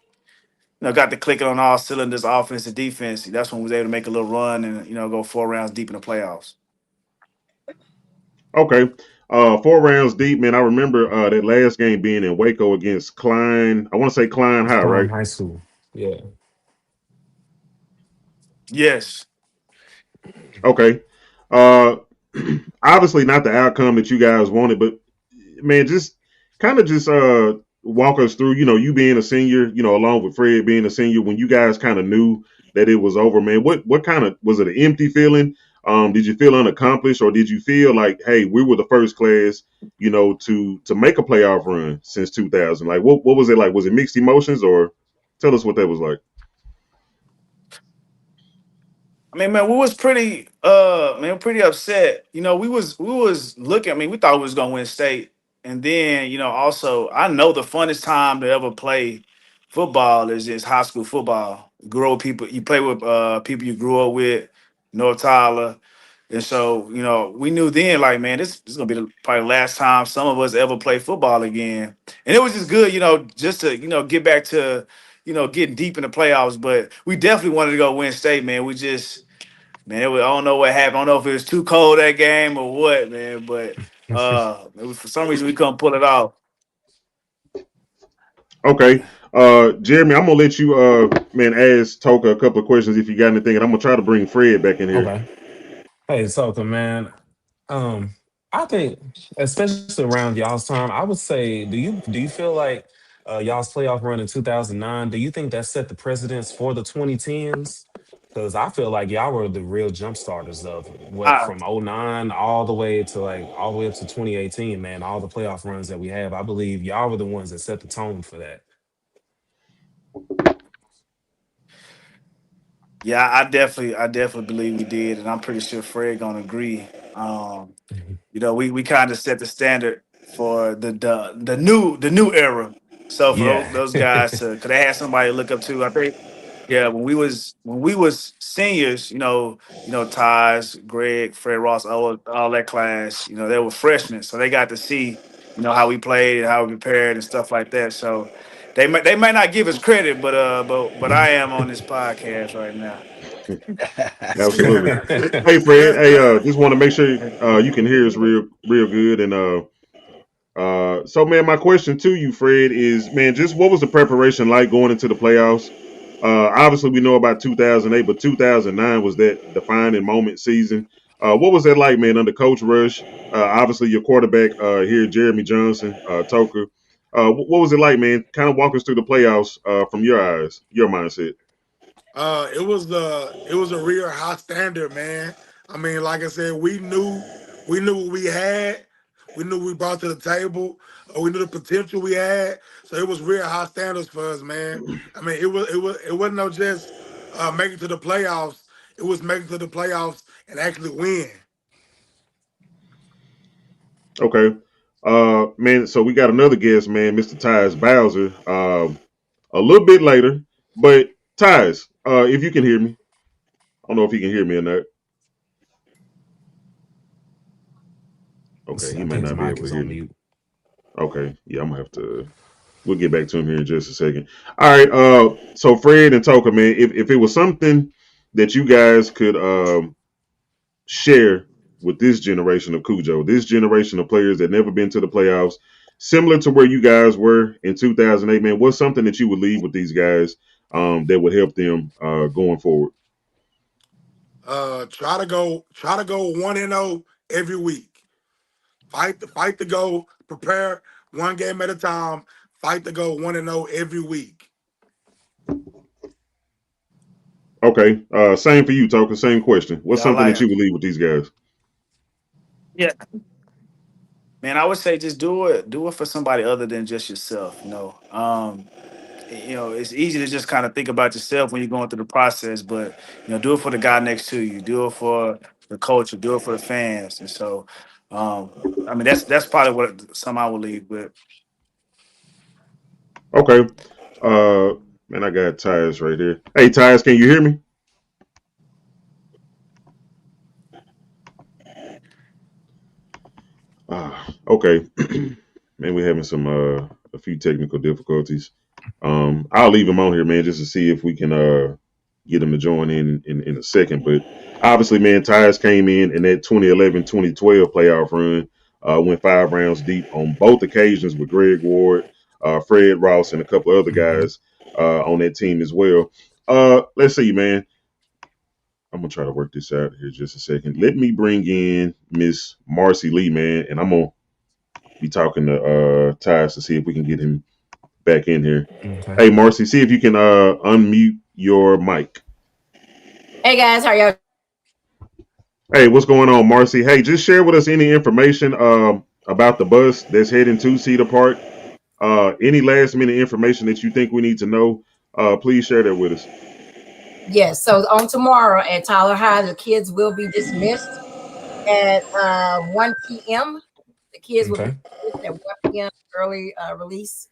got to clicking on all cylinders, offense and defense, that's when we was able to make a little run and go 4 rounds deep in the playoffs. Okay. 4 rounds deep, man. I remember that last game being in Waco against Klein. I want to say Klein High, Klein right? High School. Yeah. Yes. Okay. Uh, obviously not the outcome that you guys wanted, but man, just kind of just walk us through, you being a senior, along with Fred being a senior, when you guys kind of knew that it was over, man. What kind of, was it an empty feeling? Did you feel unaccomplished, or did you feel like, hey, we were the first class, to make a playoff run since 2000? Like, what was it like? Was it mixed emotions, or tell us what that was like? I mean, man, we was pretty upset. We was looking. I mean, we thought we was gonna win state, and then also I know the funnest time to ever play football is just high school football. You grow with people, you play with people you grew up with, North Tyler, and so we knew then, like, man, this is gonna be probably the last time some of us ever play football again, and it was just good, just to get back to getting deep in the playoffs. But we definitely wanted to go win state, man. We just Man, I don't know what happened. I don't know if it was too cold that game or what, man. But for some reason we couldn't pull it off. Okay. Jeremy, I'm gonna let you man ask Toka a couple of questions if you got anything, and I'm gonna try to bring Fred back in here. Okay. Hey, Soka, man. Um, I think, especially around y'all's time, I would say, do you feel like y'all's playoff run in 2009? Do you think that set the precedence for the 2010s? Because I feel like y'all were the real jump starters of what, I, from '09 all the way to like all the way up to 2018, man. All the playoff runs that we have, I believe y'all were the ones that set the tone for that. yeah, I definitely believe we did, and I'm pretty sure Fred gonna agree. Mhm. We kind of set the standard for the new era. So for those Yeah. those guys to, cause they had somebody to look up to. I think, yeah, when we was seniors, Ties, Greg, Fred Ross, all that class, they were freshmen, so they got to see, how we played and how we prepared and stuff like that. So they might not give us credit, but I am on this podcast right now. Absolutely. Hey, Fred. Hey, just want to make sure you can hear us real good. And so, man, my question to you, Fred, is, man, just what was the preparation like going into the playoffs? Obviously, we know about 2008, but 2009 was that defining moment season. What was that like, man, under Coach Rush? Obviously, your quarterback here, Jeremy Johnson, Toker. What was it like, man? Kind of walk us through the playoffs from your eyes, your mindset. It was a real high standard, man. I mean, like I said, we knew what we had. We knew we brought to the table. We knew the potential we had. So it was real high standards for us, man. I mean, it wasn't no just make it to the playoffs. It was make it to the playoffs and actually win. Okay. Man, so we got another guest, man, Mr. Tyus Bowser, a little bit later. But Tyus, if you can hear me, I don't know if you can hear me or not. Let's Okay, see. he I might think his not be mic able to is hear on me. mute. Okay, yeah, I'm gonna have to. We'll get back to him here in just a second. All right. So Fred and Toka, man, if it was something that you guys could share with this generation of Cujo, this generation of players that never been to the playoffs, similar to where you guys were in 2008, man, what's something that you would leave with these guys that would help them going forward? Try to go 1-0 every week. Fight to go. Prepare one game at a time. Fight to go 1-0 every week. Okay. Same for you, Toka. Same question. What's Yeah, I something that you like. would leave with these guys? Yeah, man. I would say just do it for somebody other than just yourself. It's easy to just kind of think about yourself when you're going through the process, but do it for the guy next to you, do it for the culture, do it for the fans, and so, I mean, that's probably what some I will leave with. Okay. Uh, man, I got Tyus right here. Hey, Tyus, can you hear me? Okay. Man, we're having some a few technical difficulties. I'll leave him on here, man, just to see if we can get him to join in a second. But obviously, man, Tyus came in that 2011-2012 playoff run, went 5 rounds deep on both occasions with Greg Ward, Fred Ross, and a couple of other Hmm. guys on that team as well. Let's see, man. I'm gonna try to work this out here just a second. Let me bring in Miss Marcy Lee, man, and I'm gonna be talking to Tyus to see if we can get him back in here. Okay. Hey, Marcy, see if you can unmute your mic. Hey guys, how y'all? Hey, what's going on, Marcy? Hey, just share with us any information about the bus that's heading to Cedar Park. Any last minute information that you think we need to know, please share that with us. Yes, so on tomorrow at Tyler High, the kids will be dismissed at 1 p.m. The kids will be Okay. dismissed at 1 p.m. early release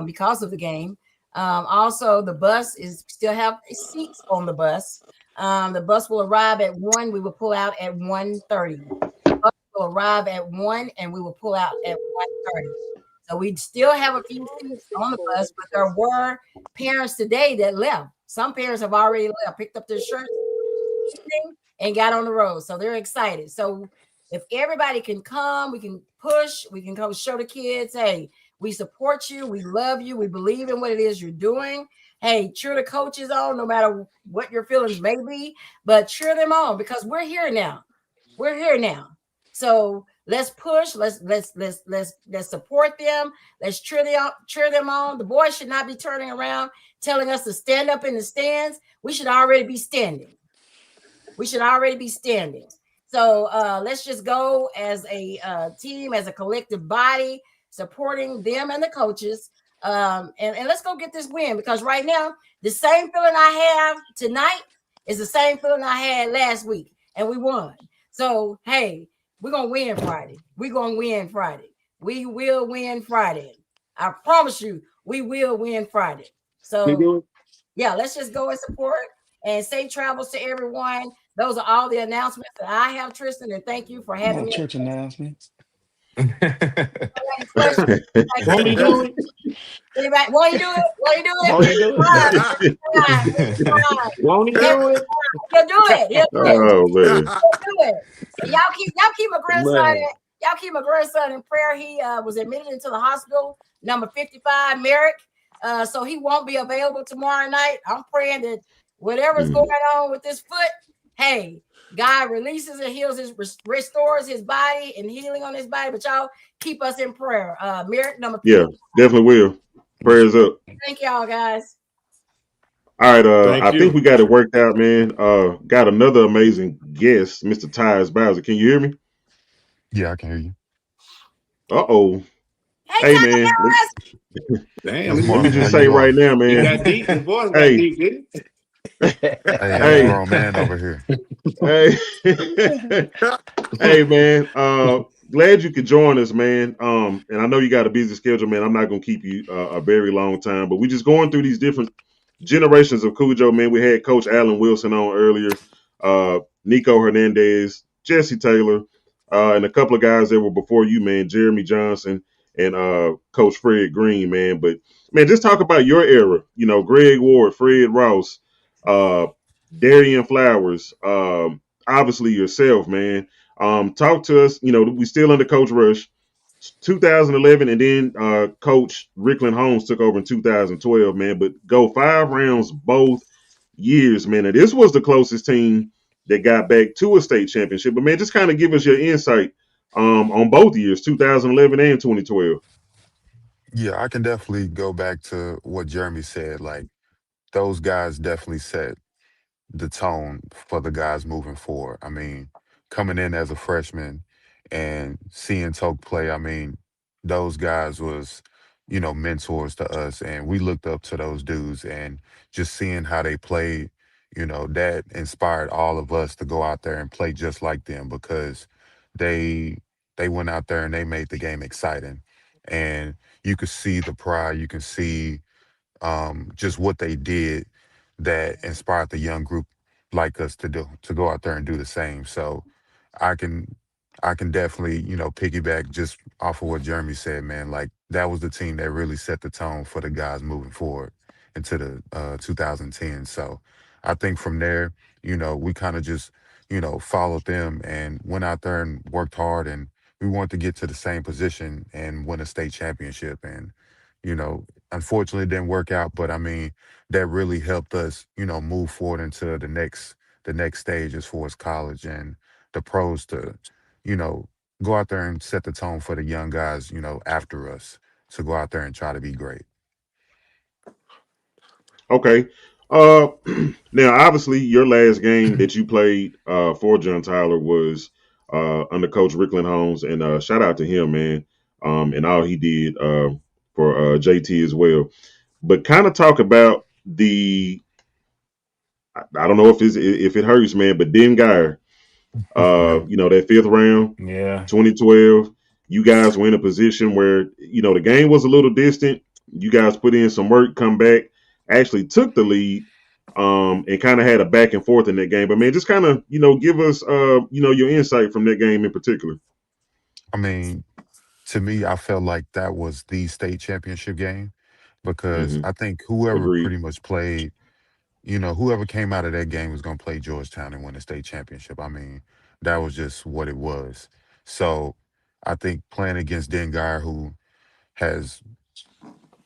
because of the game. Also, the bus is still have seats on the bus. The bus will arrive at 1. We will pull out at 1:30. The bus will arrive at 1 and we will pull out at 1:30. So we still have a few seats on the bus, but there were parents today that left. Some parents have already left, picked up their shirts and got on the road. So they're excited. So if everybody can come, we can push, we can come show the kids, hey, we support you, we love you, we believe in what it is you're doing. Hey, cheer the coaches on, no matter what your feelings may be, but cheer them on because we're here now. We're here now. So let's push, let's support them, let's cheer them on. The boys should not be turning around telling us to stand up in the stands. We should already be standing. We should already be standing. So let's just go as a team, as a collective body, supporting them and the coaches. And let's go get this win because right now, the same feeling I have tonight is the same feeling I had last week, and we won. So, hey, we're going to win Friday. We're going to win Friday. We will win Friday. I promise you, we will win Friday. We So, do it. yeah, let's just go and support and safe travels to everyone. Those are all the announcements that I have, Tristan, and thank you for having No me. church announcements. Any questions? Won't he do it? Anybody? Won't you do it? Won't you do it? Won't he do it? Fine, fine, fine. Won't he Yes, do it? he'll do it. He'll do it. Oh man. He'll do it. So y'all keep my grandson. Man. Y'all keep my grandson in prayer. He was admitted into the hospital, number 55, Merrick. So he won't be available tomorrow night. I'm praying that whatever's going Mm, on with this foot, hey, God releases and heals restores his body and healing on his body. But y'all keep us in prayer. Merrick, number 50. yeah, definitely will. Prayers up. Thank y'all, guys. All right, Thank I think you. we got it worked out, man. Got another amazing guest, Mr. Tyus Bowser. Can you hear me? Yeah, I can hear you. Uh-oh. Hey, Hey, Taco man. Let, Mellis. Damn, Miss let me Marley, how just you say doing? right now, he man. got deep. His voice got Hey, deep, didn't Hey, I'm a hey, grown man over here. hey. Hey man, glad you could join us, man. And I know you got a busy schedule, man. I'm not gonna keep you a very long time, but we just going through these different generations of Cujo, man. We had Coach Allen Wilson on earlier, Nico Hernandez, Jesse Taylor, and a couple of guys that were before you, man. Jeremy Johnson and Coach Fred Green, man. But man, just talk about your era. You know, Greg Ward, Fred Ross, uh, Darian Flowers, obviously yourself, man. Talk to us. You know, we still under Coach Rush, 2011, and then Coach Rickland Holmes took over in 2012, man. But go 5 rounds both years, man. And this was the closest team that got back to a state championship. But man, just kind of give us your insight on both years, 2011 and 2012. Yeah, I can definitely go back to what Jeremy said. Like, those guys definitely set the tone for the guys moving forward. I mean, coming in as a freshman and seeing Toke play, I mean, those guys was, mentors to us, and we looked up to those dudes, and just seeing how they played, that inspired all of us to go out there and play just like them, because they they went out there and they made the game exciting. And you could see the pride, you can see just what they did that inspired the young group like us to go out there and do the same. So I can I can definitely piggyback just off of what Jeremy said, man. Like, that was the team that really set the tone for the guys moving forward into the 2010. So I think from there, we kind of just followed them and went out there and worked hard, and we wanted to get to the same position and win a state championship. And you know unfortunately, it didn't work out, but I mean, that really helped us, move forward into the next stage as far as college and the pros to, you know, go out there and set the tone for the young guys, after us to go out there and try to be great. Okay. Now, obviously, your last game that you played for John Tyler was under Coach Rickland Holmes, and shout out to him, man, and all he did for JT as well. But kind of talk about the I don't know if it hurts, man, but Den Geyer, Yeah. that fifth round, Yeah. 2012, you guys were in a position where the game was a little distant. You guys put in some work, come back, actually took the lead, and kind of had a back and forth in that game. But man, just kind of give us your insight from that game in particular. I mean, to me, I felt like that was the state championship game, because Hmm. I think whoever Agreed. pretty much played, whoever came out of that game was going to play Georgetown and win the state championship. I mean, that was just what it was. So I think playing against Dengar, who has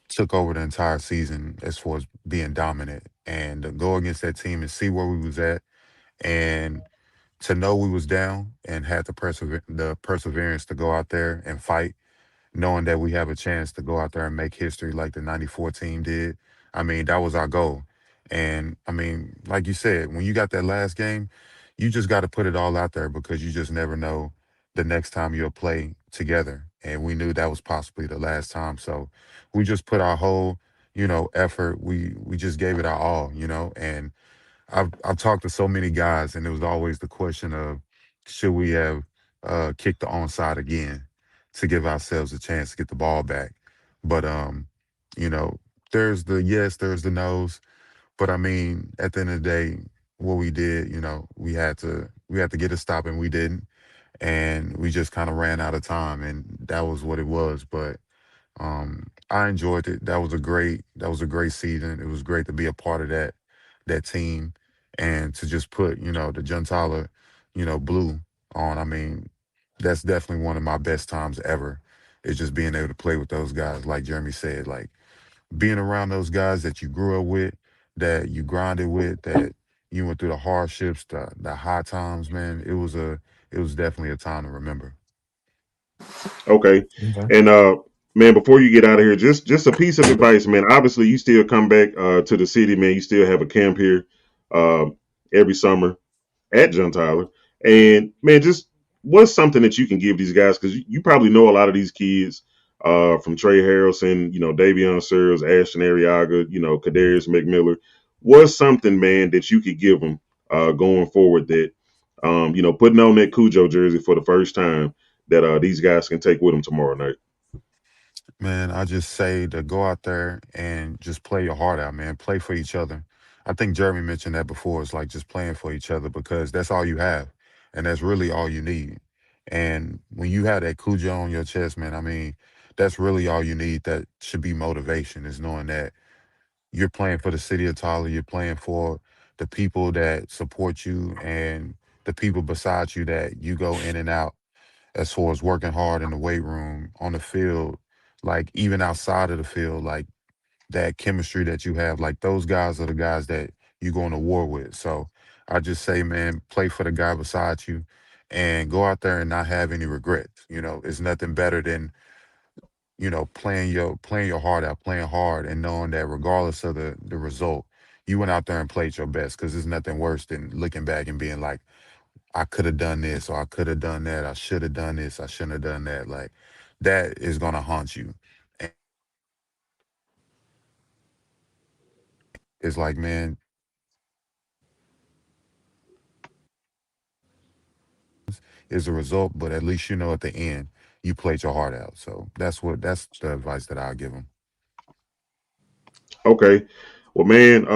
took over the entire season as far as being dominant, and to go against that team and see where we was at, and to know we was down and had the perseverance to go out there and fight, knowing that we have a chance to go out there and make history like the 94 team did. I mean, that was our goal. And I mean, like you said, when you got that last game, you just got to put it all out there, because you just never know the next time you'll play together. And we knew that was possibly the last time. So we just put our whole, effort. We just gave it our all, and I've talked to so many guys, and it was always the question of, should we have kicked the onside again to give ourselves a chance to get the ball back? But you know, there's the yes, there's the no's. But I mean, at the end of the day, what we did, we had to get a stop, and we didn't, and we just kind of ran out of time, and that was what it was. But I enjoyed it. That was a great season. It was great to be a part of that team, and to just put the Gentala, blue on. I mean, that's definitely one of my best times ever. Is just being able to play with those guys, like Jeremy said, like being around those guys that you grew up with, that you grinded with, that you went through the hardships, the high times. Man, it was definitely a time to remember. Okay. Okay. And man, before you get out of here, just a piece of advice, man. Obviously, you still come back to the city, man. You still have a camp here uh, every summer at John Tyler. And man, just what's something that you can give these guys? Because you probably know a lot of these kids from Trey Harrelson, Davion Searles, Ashton Ariaga, Kadarius McMillan. What's something, man, that you could give them going forward that, putting on that Cujo jersey for the first time that these guys can take with them tomorrow night? Man, I just say to go out there and just play your heart out, man. Play for each other. I think Jeremy mentioned that before. It's like just playing for each other because that's all you have. And that's really all you need. And when you have that Cujo on your chest, man, I mean, that's really all you need. That should be motivation, is knowing that you're playing for the city of Tyler. You're playing for the people that support you and the people beside you that you go in and out as far as working hard in the weight room, on the field, like even outside of the field, like that chemistry that you have, like those guys are the guys that you go to war with. So I just say, man, play for the guy beside you and go out there and not have any regrets. It's nothing better than, playing your heart out, playing hard and knowing that regardless of the result, you went out there and played your best because there's nothing worse than looking back and being like, I could have done this or I could have done that. I should have done this. I shouldn't have done that. Like that is gonna haunt you. And it's like, man, is the result, but at least at the end you played your heart out. So that's the advice that I'll give them. Okay. Well, man,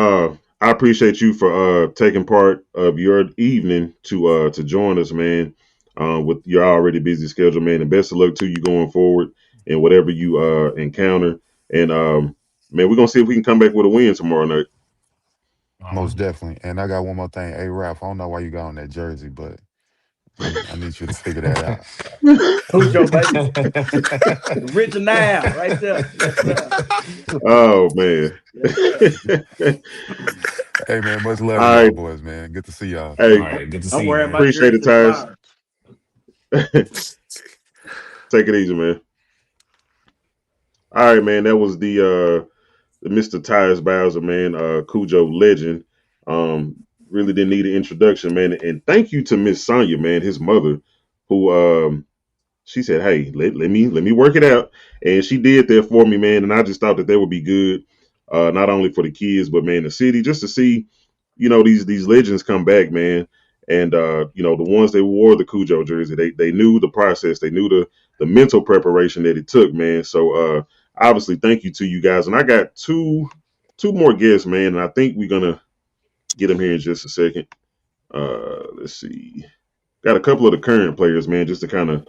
I appreciate you for taking part of your evening to join us, man. With your already busy schedule, man, and best of luck to you going forward and whatever you encounter. And man, we're gonna see if we can come back with a win tomorrow night. All Most right. definitely. And I got one more thing. Hey Ralph, I don't know why you got on that jersey, but I need you to figure that out. Cujo, baby. Rich now, right there. Yes, sir. Oh man. Yes, sir. Hey man, much love to All y'all right. boys, man. Good to see y'all. All Hey, right. Good to I'm see you, wearing man. my appreciate jersey it, to the Tyus. fire. Take it easy, man. All right, man. That was the Mr. Tyus Bowser, man, Cujo legend. Really didn't need an introduction, man. And thank you to Miss Sonya, man, his mother, who she said, "Hey, let me work it out," and she did that for me, man. And I just thought that that would be good, not only for the kids, but man, the city, just to see, these legends come back, man. And the ones that wore the Cujo jersey, they knew the process, they knew the mental preparation that it took, man. So obviously, thank you to you guys. And I got two more guests, man, and I think we're gonna get them here in just a second. Let's see. Got a couple of the current players, man, just to kind of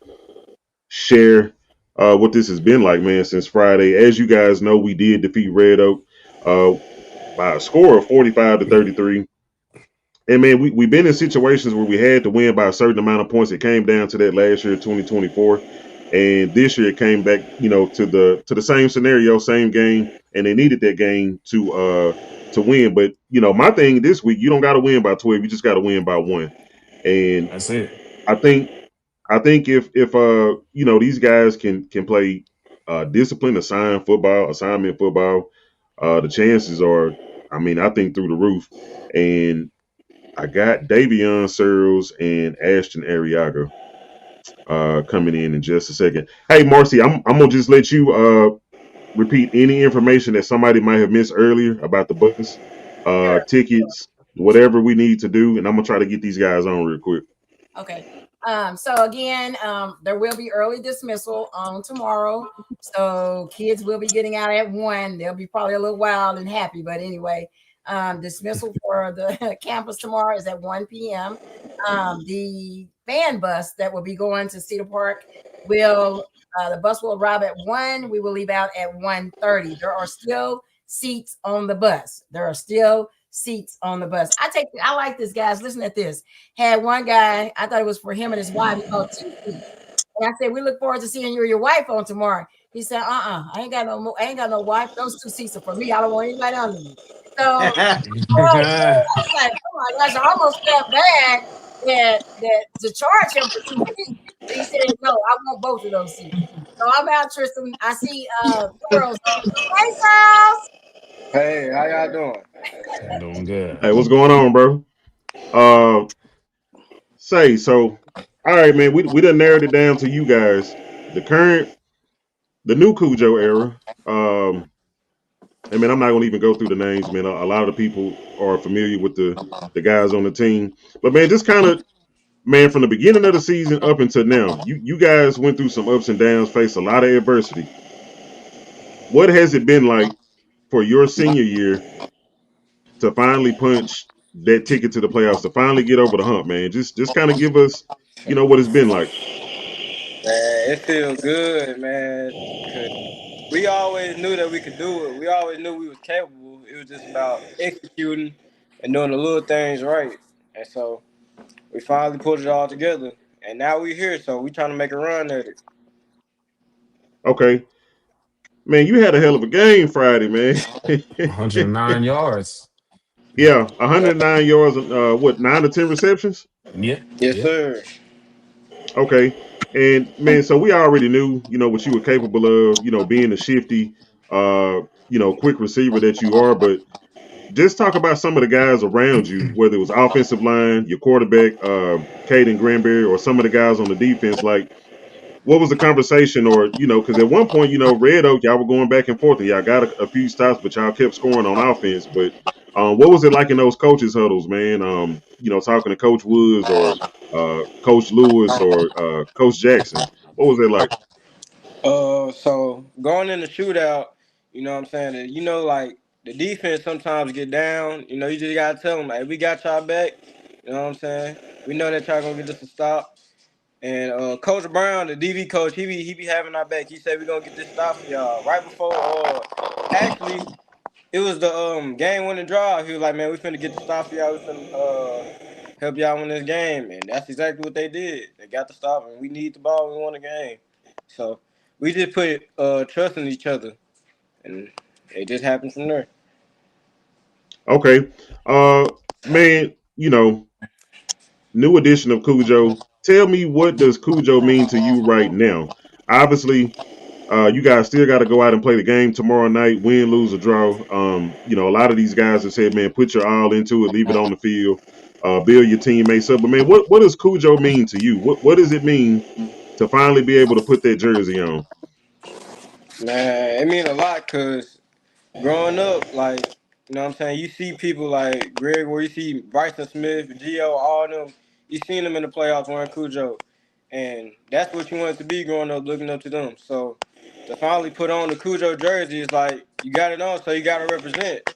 share what this has been like, man, since Friday. As you guys know, we did defeat Red Oak uh, by a score of 45-33. And man, we've been in situations where we had to win by a certain amount of points. It came down to that last year, 2024. And this year it came back, to the same scenario, same game, and they needed that game to win. But my thing this week, you don't gotta win by 12, you just gotta win by one. And That's it. I think if these guys can play disciplined assignment football, the chances are, I mean, I think through the roof. And I got Davion Searles and Ashton Ariaga coming in just a second. Hey, Marcy, I'm gonna just let you repeat any information that somebody might have missed earlier about the bus, Sure. tickets, whatever we need to do, and I'm gonna try to get these guys on real quick. Okay. So again, there will be early dismissal on tomorrow. So kids will be getting out at 1. They'll be probably a little wild and happy, but anyway, dismissal for the campus tomorrow is at 1 p.m. The fan bus that will be going to Cedar Park will the bus will arrive at 1. We will leave out at 1:30. There are still seats on the bus. There are still seats on the bus. I like this, guys. Listen at this. Had one guy, I thought it was for him and his wife. He bought 2 seats. And I said, we look forward to seeing you or your wife on tomorrow. He said, I ain't got I ain't got no wife. Those 2 seats are for me. I don't want anybody under me. So I was like, oh my gosh, I almost felt bad that to charge him for 2 seats. But he said, no, I want both of those seats. So I'm out, Tristan. I see Pearl's on. Hey, Pearl. Hey, how y'all doing? Doing good. Hey, what's going on, bro? Uh, say so. All right, man. We done narrowed it down to you guys. The current, the new Cujo era. I mean, I'm not gonna even go through the names, man. A lot of the people are familiar with the guys on the team, but man, just kind of man from the beginning of the season up until now, you guys went through some ups and downs, faced a lot of adversity. What has it been like for your senior year to finally punch that ticket to the playoffs, to finally get over the hump, man? Just kind of give us, what it's been like. Man, it feels good, man. Cause we always knew that we could do it. We always knew we was capable. It was just about executing and doing the little things right. And so we finally put it all together. And now we here, so we trying to make a run at it. Okay, man, you had a hell of a game Friday, man. 109 yards. Yeah, 109 yards, what 9 to 10 receptions? Yeah, Yes, yeah. sir. Okay, and man, so we already knew, what you were capable of, being a shifty, quick receiver that you are. But just talk about some of the guys around you, whether it was offensive line, your quarterback, Caden Granberry, or some of the guys on the defense. Like, what was the conversation, or because at one point, Red Oak, y'all were going back and forth, and y'all got a few stops, but y'all kept scoring on offense. But what was it like in those coaches huddles, man? Talking to Coach Woods or Coach Lewis or Coach Jackson. What was it like? So going in the shootout, you know what I'm saying? Like the defense sometimes get down. You just gotta tell them, hey, we got y'all back. You know what I'm saying? We know that y'all gonna get us a stop. And Coach Brown, the DV coach, he be having our back. He said we gonna get this stop for y'all right before. Actually, it was the game winning drive. He was like, man, we finna get the stop for y'all. We finna help y'all win this game, and that's exactly what they did. They got the stop, and we need the ball. We won the game. So we just put trust in each other, and it just happened from there. Okay, man, new edition of Cujo. Tell me, what does Cujo mean to you right now? Obviously, you guys still got to go out and play the game tomorrow night, win, lose, or draw. A lot of these guys have said, man, put your all into it, leave it on the field, build your teammates up. But man, what does Cujo mean to you? What does it mean to finally be able to put that jersey on? Man, it mean a lot because growing up, like, you know what I'm saying, you see people like Greg, where you see Bryson Smith, Gio, all them, you seen them in the playoffs wearing Cujo. And that's what you wanted to be growing up, looking up to them. So to finally put on the Cujo jersey is like, you got it on, so you got to represent.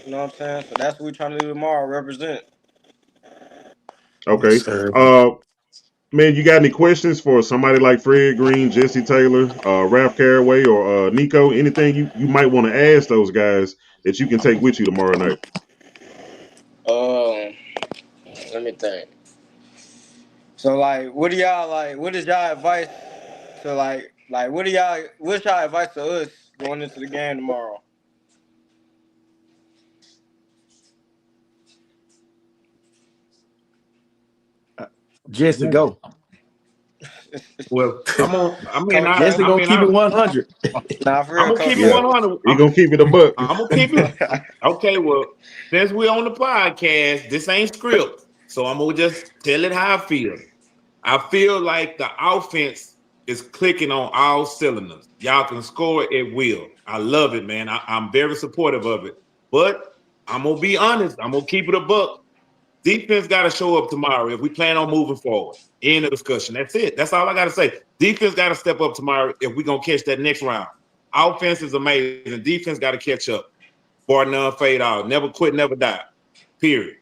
You know what I'm saying? So that's what we're trying to do tomorrow, represent. Yes, Okay. sir. Man, you got any questions for somebody like Fred Green, Jesse Taylor, Ralph Caraway, or Nico? Anything you might want to ask those guys that you can take with you tomorrow night? Um, Let me think. So like, what do y'all like? What is y'all advice to like? What's y'all advice to us going into the game tomorrow? Uh, Jesse, go. Well, I'm on. I mean, Coach Jesse Taylor. gonna keep it 100. Nah, for I'm real, gonna Coach keep it Yeah, Taylor. 100. he gonna keep it a buck. I'm gonna keep it. Okay, well, since we're on the podcast, this ain't script, so I'm gonna just tell it how I feel. I feel like the offense is clicking on all cylinders. Y'all can score at will. I love it, man. I'm very supportive of it. But I'm gonna be honest. I'm gonna keep it a buck. Defense got to show up tomorrow if we plan on moving forward. End of discussion. That's it. That's all I got to say. Defense got to step up tomorrow if we're going to catch that next round. Offense is amazing. Defense got to catch up. Bar none, fade out. Never quit, never die. Period.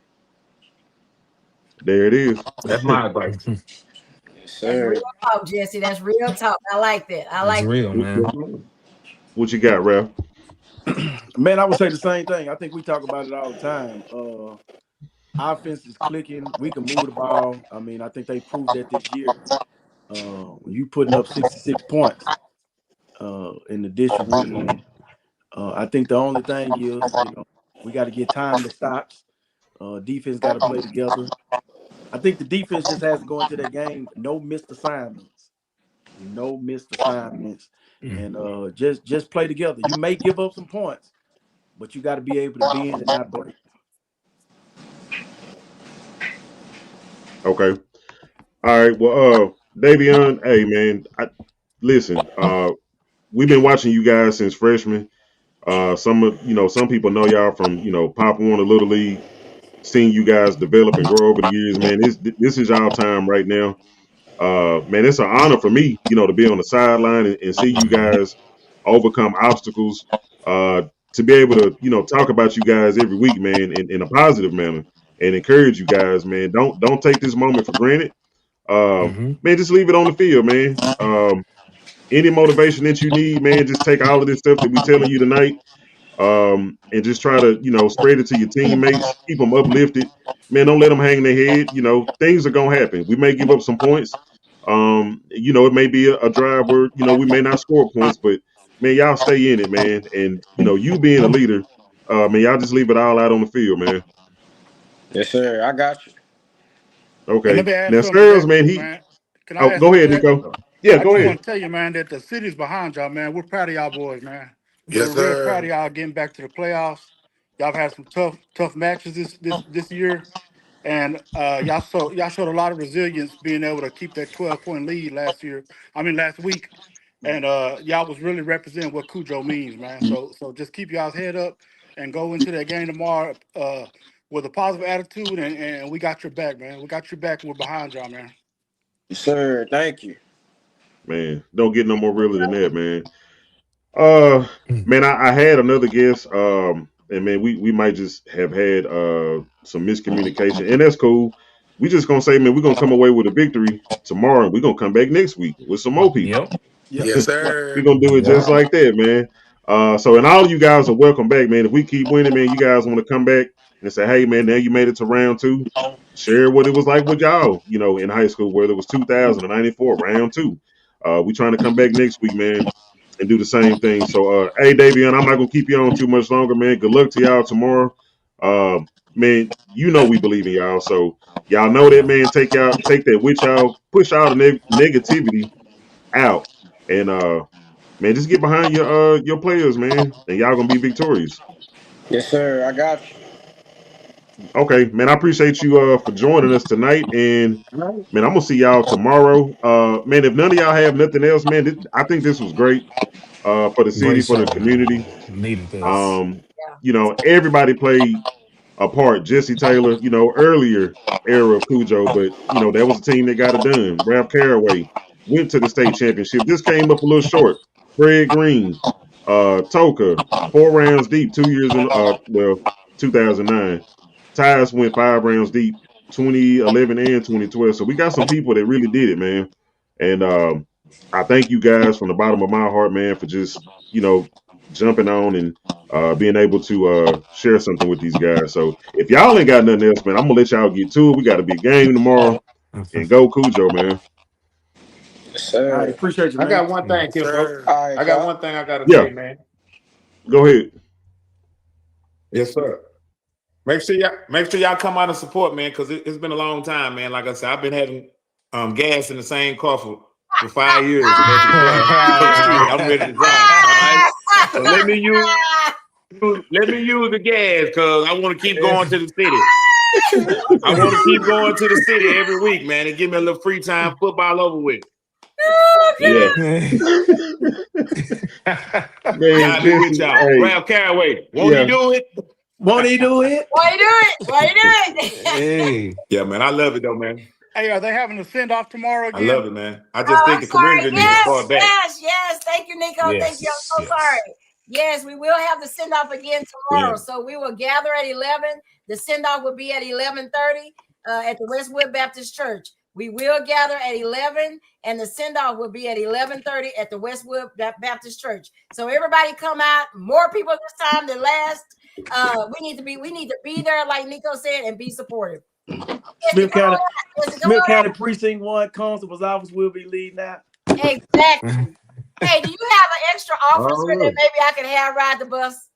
There it is. That's my advice. Yes, That's real sir. talk, Jesse. That's real talk. I like that. I It's like real, man. What you got, Ralph? Man, I would say the same thing. I think we talk about it all the time. Offense is clicking. We can move the ball. I mean, I think they proved that this year. You putting up 66 points in the district we in. I think the only thing is, we got to get time to stops. Defense got to play together. I think the defense just has to go into that game. No missed assignments. No missed assignments. Mm. And just play together. You may give up some points, but you got to be able to bend and not break. Okay. All right. Well, Davion, hey man, listen. We've been watching you guys since freshman. Some people know y'all from Pop Warner Little League. Seeing you guys develop and grow over the years, man. This is y'all time right now. Man, it's an honor for me, to be on the sideline and see you guys overcome obstacles. To be able to, talk about you guys every week, man, in a positive manner and encourage you guys, man. Don't take this moment for granted. Hmm. Man, just leave it on the field, man. Any motivation that you need, man, just take all of this stuff that we telling you tonight, and just try to spread it to your teammates, keep them uplifted. Man, don't let them hang their head. Things are gonna happen. We may give up some points. It may be a drive where we may not score points, but man, y'all stay in it, man. And you being a leader, man, y'all just leave it all out on the field, man. Yes, sir. I got you. And let Okay. me add Now, something to Sterls, that man, too, he. man. Can I Oh, add go something ahead, to that? Nico. Yeah, I go just ahead. want to tell you, man, that the city's behind y'all, man. We're proud of y'all boys, man. Yes, We're real proud of sir. y'all getting back to the playoffs. Y'all have had some tough matches this year, and y'all showed a lot of resilience being able to keep that 12-point lead last week, and y'all was really representing what Cujo means, man. So just keep y'all's head up and go into that game tomorrow with a positive attitude, and we got your back, man. We got your back, and we're behind y'all, man. Yes, sir. Thank you. Man, don't get no more realer than that, man. Uh, man, I had another guest. And man, we might just have had some miscommunication, and that's cool. We just gonna say, man, we're gonna come away with a victory tomorrow, and we're gonna come back next week with some more people. Yep. Yep. Yes, We're sir. gonna do it just Yep. like that, man. And all of you guys are welcome back, man. If we keep winning, man, you guys want to come back and say, hey, man, now you made it to round two. Share what it was like with y'all, in high school, whether it was 2094, round two. We trying to come back next week, man, and do the same thing. So, hey, Davion, I'm not gonna keep you on too much longer, man. Good luck to y'all tomorrow. Man, we believe in y'all, so y'all know that, Yeah. man. Take that with y'all, push all the negativity out, and man, just get behind your players, man, and y'all gonna be victorious. Yes, sir. I got you. Okay, man, I appreciate you for joining us tonight, and man, I'm gonna see y'all tomorrow. Man, if none of y'all have nothing else, man, I think this was great for the city, Great for the show, man. community. Needed this. Um, Everybody played apart. Jesse Taylor, earlier era of Cujo, but that was a team that got it done. Ralph Caraway went to the state championship. This came up a little short. Fred Green, Toka, 4 rounds deep, 2 years in 2009. Ties went 5 rounds deep, 2011 and 2012. So we got some people that really did it, man. And I thank you guys from the bottom of my heart, man, for just jumping on and being able to share something with these guys. So if y'all ain't got nothing else, man, I'm gonna let y'all get to it. We got a big game tomorrow, and go Cujo, man. Yes, All right, sir. appreciate you, I got one thing, Yes, Kimbo. sir. All right, I got y'all. one thing I gotta Yeah, say, man. go ahead. Yes, sir. Make sure y'all come out and support, man, because it's been a long time, man. Like I said, I've been having gas in the same car for 5 years to go to the playoffs. So shit, I'm ready to drive. All right. So let me use the gas because I want to keep going to the city. I want to keep going to the city every week, man, and give me a little free time, football over with. Yeah, Yeah. man, God be with Jesse. y'all. Hey, Ralph Caraway, won't he yeah, do it? Won't he do it? Why you do it? Why you do it? Hey. Yeah, man, I love it though, man. Hey, are they having a send off tomorrow I love again? it, man. I just Oh, think I'm the sorry. community needs to Yes, start back. yes. Thank you, Nico. Thank you. Yes. I'm so Yes. sorry. Yes, we will have the send off again Yeah. tomorrow. So we will gather at 11. The send off will be at 11:30 at the Westwood Baptist Church. We will gather at 11, and the send off will be at 11:30 at the Westwood Baptist Church. So everybody come out. More people this time than last. We need to be there, like Nico said, and be supportive. Jesse, Smith come County, on out. Jesse, come Smith on County Precinct 1 Constable's office will be leading out. out. Exactly. Hey, do you have an extra officer that Oh, maybe I can have ride the bus?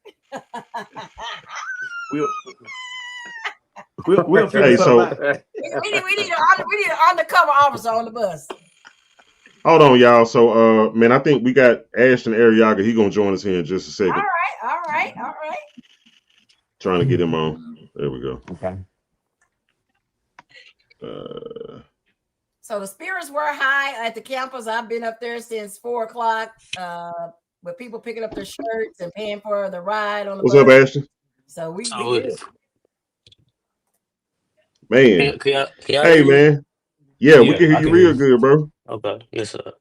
We'll we'll figure hey. something So out. We need an undercover officer on the bus. hold on, y'all. So man, I think we got Ashton Ariaga. He gonna join us here in just a second. All right. Trying to get him on. There we go. Okay. Uh, So So the spirits were high at the campus. I've been up there since 4 o'clock, with people picking up their shirts and paying for the ride on the What's up, bus. Ashton? So we So good. it's, Man, can y'all hey hear me? man, yeah, we Yeah, can hear I you can hear real you. good, bro. Okay, yes sir.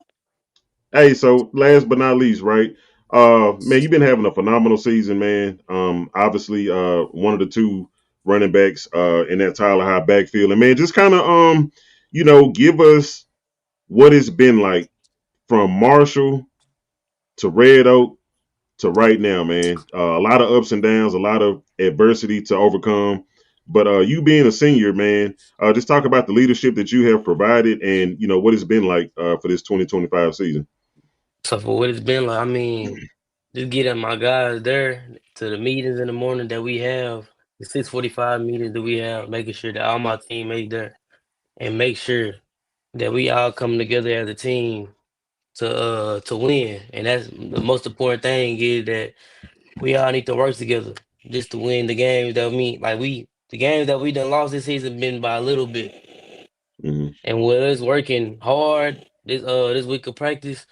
Hey, so last but not least, right? Man, you've been having a phenomenal season, man. Obviously, one of the two running backs in that Tyler High backfield, and man, just kind of give us what it's been like from Marshall to Red Oak to right now, man. A lot of ups and downs, a lot of adversity to overcome. But you being a senior, man, just talk about the leadership that you have provided, and what it's been like for this 2025 season. So for what it's been like, I mean, just getting my guys there to the meetings in the morning that we have, the 6:45 meetings that we have, making sure that all my teammates there and make sure that we all come together as a team to win. And that's the most important thing is that we all need to work together just to win the games that mean like the games that we done lost this season been by a little bit. Hmm. And with us working hard this week of practice,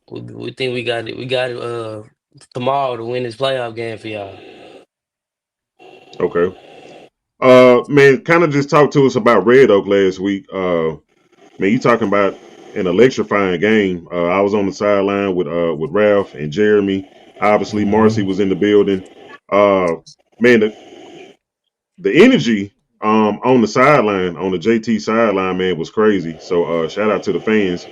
we think we got it. We got it tomorrow to win this playoff game for y'all. Okay. Man, kind of just talk to us about Red Oak last week. Man, you talking about an electrifying game. I was on the sideline with Ralph and Jeremy. Obviously, Marcy Hmm. was in the building. Uh, man, the energy on the sideline, on the JT sideline, man, was crazy. So shout out to the fans.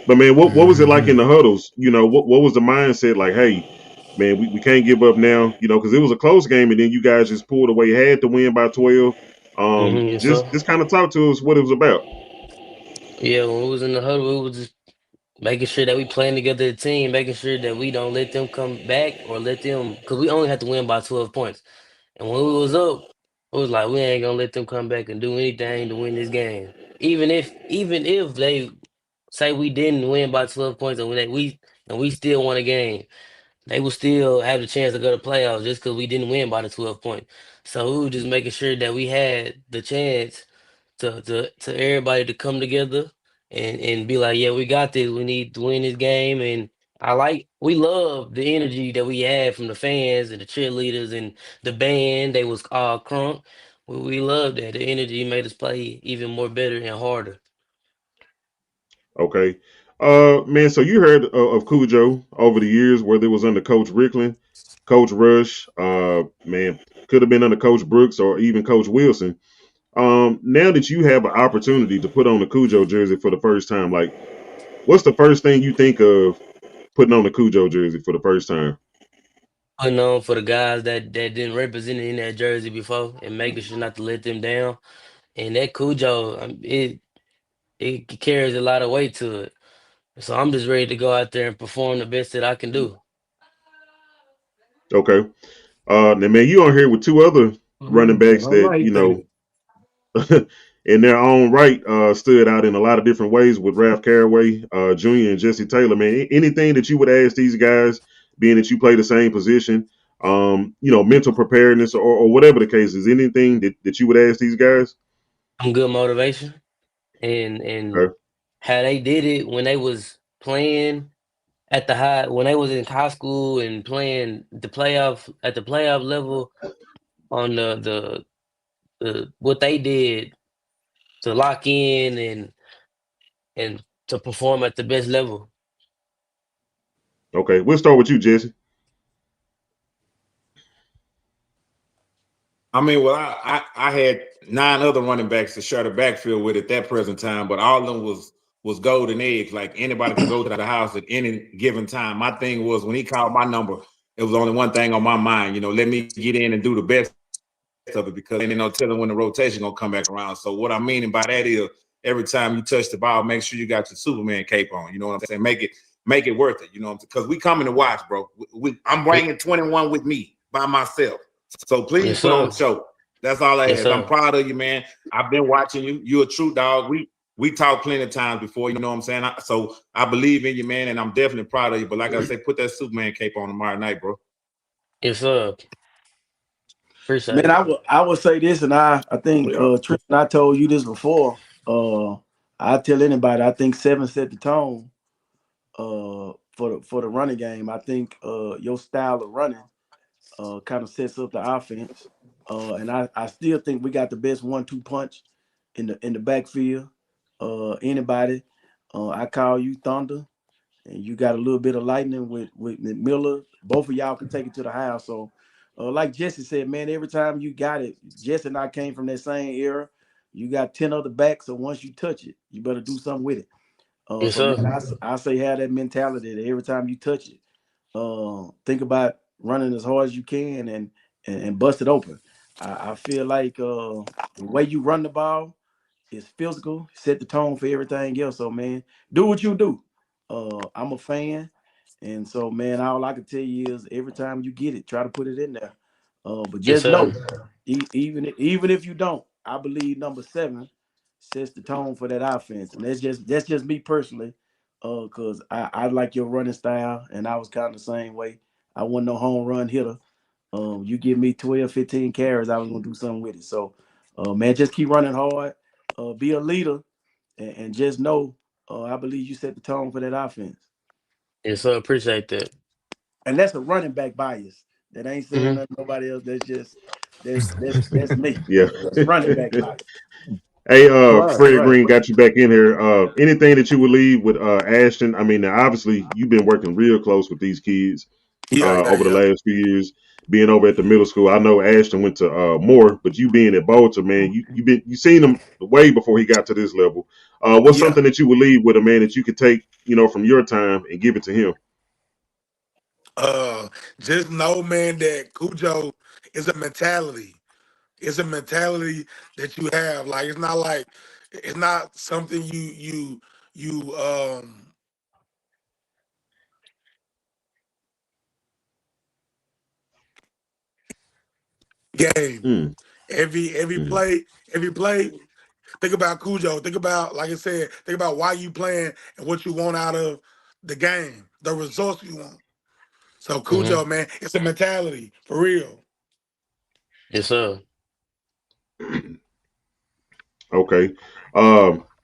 But man, what was it like in Hmm. the huddles? What was the mindset like? Hey, man, we can't give up now. Because it was a close game, and then you guys just pulled away, had to win by 12. Yes, Just sir. just kind of talk to us what it was about. Yeah, when we was in the huddle, we was just making sure that we playing together as a team, making sure that we don't let them come back or let them because we only had to win by 12 points. And when we was up, it was like we ain't gonna let them come back and do anything to win this game. Even if they say we didn't win by 12 points and we still won a game, they will still have the chance to go to playoffs just because we didn't win by the 12 point. So we were just making sure that we had the chance to everybody to come together and be like, yeah, we got this. We need to win this game. And we love the energy that we had from the fans and the cheerleaders and the band. They was all crunk. We loved that. The energy made us play even more better and harder. Okay. Man, so you heard of Cujo over the years, whether it was under Coach Ricklin, Coach Rush, man, could have been under Coach Brooks or even Coach Wilson. Now that you have an opportunity to put on the Cujo jersey for the first time, like, what's the first thing you think of putting on the Cujo jersey for the first time? Putting on for the guys that didn't represent it in that jersey before and making sure not to let them down. And that Cujo, it carries a lot of weight to it. So I'm just ready to go out there and perform the best that I can do. Okay. Now, man, you on here with two other running backs All that, right, then. in their own right, stood out in a lot of different ways with Ralph Caraway, Jr. and Jesse Taylor. Man, anything that you would ask these guys, being that you play the same position, mental preparedness or whatever the case is, anything that you would ask these guys? I'm good motivation and Okay. how they did it when they was playing when they was in high school and playing the playoff level on the what they did to lock in and to perform at the best level. Okay. We'll start with you, Jesse. I mean, well, I had nine other running backs to share the backfield with at that present time, but all of them was golden eggs. Like anybody could go to the house at any given time. My thing was when he called my number, it was only one thing on my mind. Let me get in and do the best of it because ain't no telling when the rotation gonna come back around. So what I'm meaning by that is every time you touch the ball, make sure you got your Superman cape on. You know what I'm saying? Make it worth it. You know what I'm saying? Because we coming to watch, bro. I'm Y- bringing 21 with me by myself. So please Yes, put on sir. the show. That's all I Yes, ask. I'm sir. proud of you, man. I've been watching you. You're a true dog. We talked plenty of times before, you know what I'm saying? So I believe in you, man, and I'm definitely proud of you. But like I said, put that Superman cape on tomorrow night, bro. Yes, sir. Appreciate Man, it. I would say this, and I think Yeah. Tristan, I told you this before. I tell anybody, I think seven set the tone for the running game. I think your style of running kind of sets up the offense. And I still think we got the best 1-2 punch in the backfield. Anybody, I call you Thunder, and you got a little bit of lightning with Miller. Both of y'all can take it to the house. So, like Jesse said, man, every time you got it, Jesse and I came from that same era. You got 10 other backs, so once you touch it, you better do something with it. Yes, So sir. man, I say have that mentality that every time you touch it, think about running as hard as you can and bust it open. I feel like the way you run the ball is physical, set the tone for everything else. So man, do what you do. I'm a fan, and so man, all I can tell you is every time you get it, try to put it in there. But Yes, just sir. know, even if you don't, I believe number seven sets the tone for that offense, and that's just me personally. Cause I like your running style, and I was kind of the same way. I wasn't no home run hitter. You give me 12, 15 carries, I was gonna do something with it. So, man, just keep running hard. Be a leader, and just know, I believe you set the tone for that offense. Yes, sir. Appreciate that. And that's a running back bias. That ain't saying Hmm. nothing to nobody else. That's me. Yeah. That's running back bias. Hey, Right, Fred right. Green got you back in here. Anything that you would leave with Ashton? I mean, now, obviously you've been working real close with these kids Yeah, yeah, over the yeah. last few years, being over at the middle school. I know Ashton went to Moore, but you being at Bolter, man, you seen him way before he got to this level. What's Yeah. something that you would leave with a man that you could take, from your time and give it to him? Uh, just know, man, that Cujo is a mentality. It's a mentality that you have. Like it's not something you game. Mm, Every mm. play, every play. Think about Cujo. Think about, like I said, think about why you playing and what you want out of the game, the results you want. So Hmm. Cujo, man, it's a mentality for real. Yes, sir. Okay.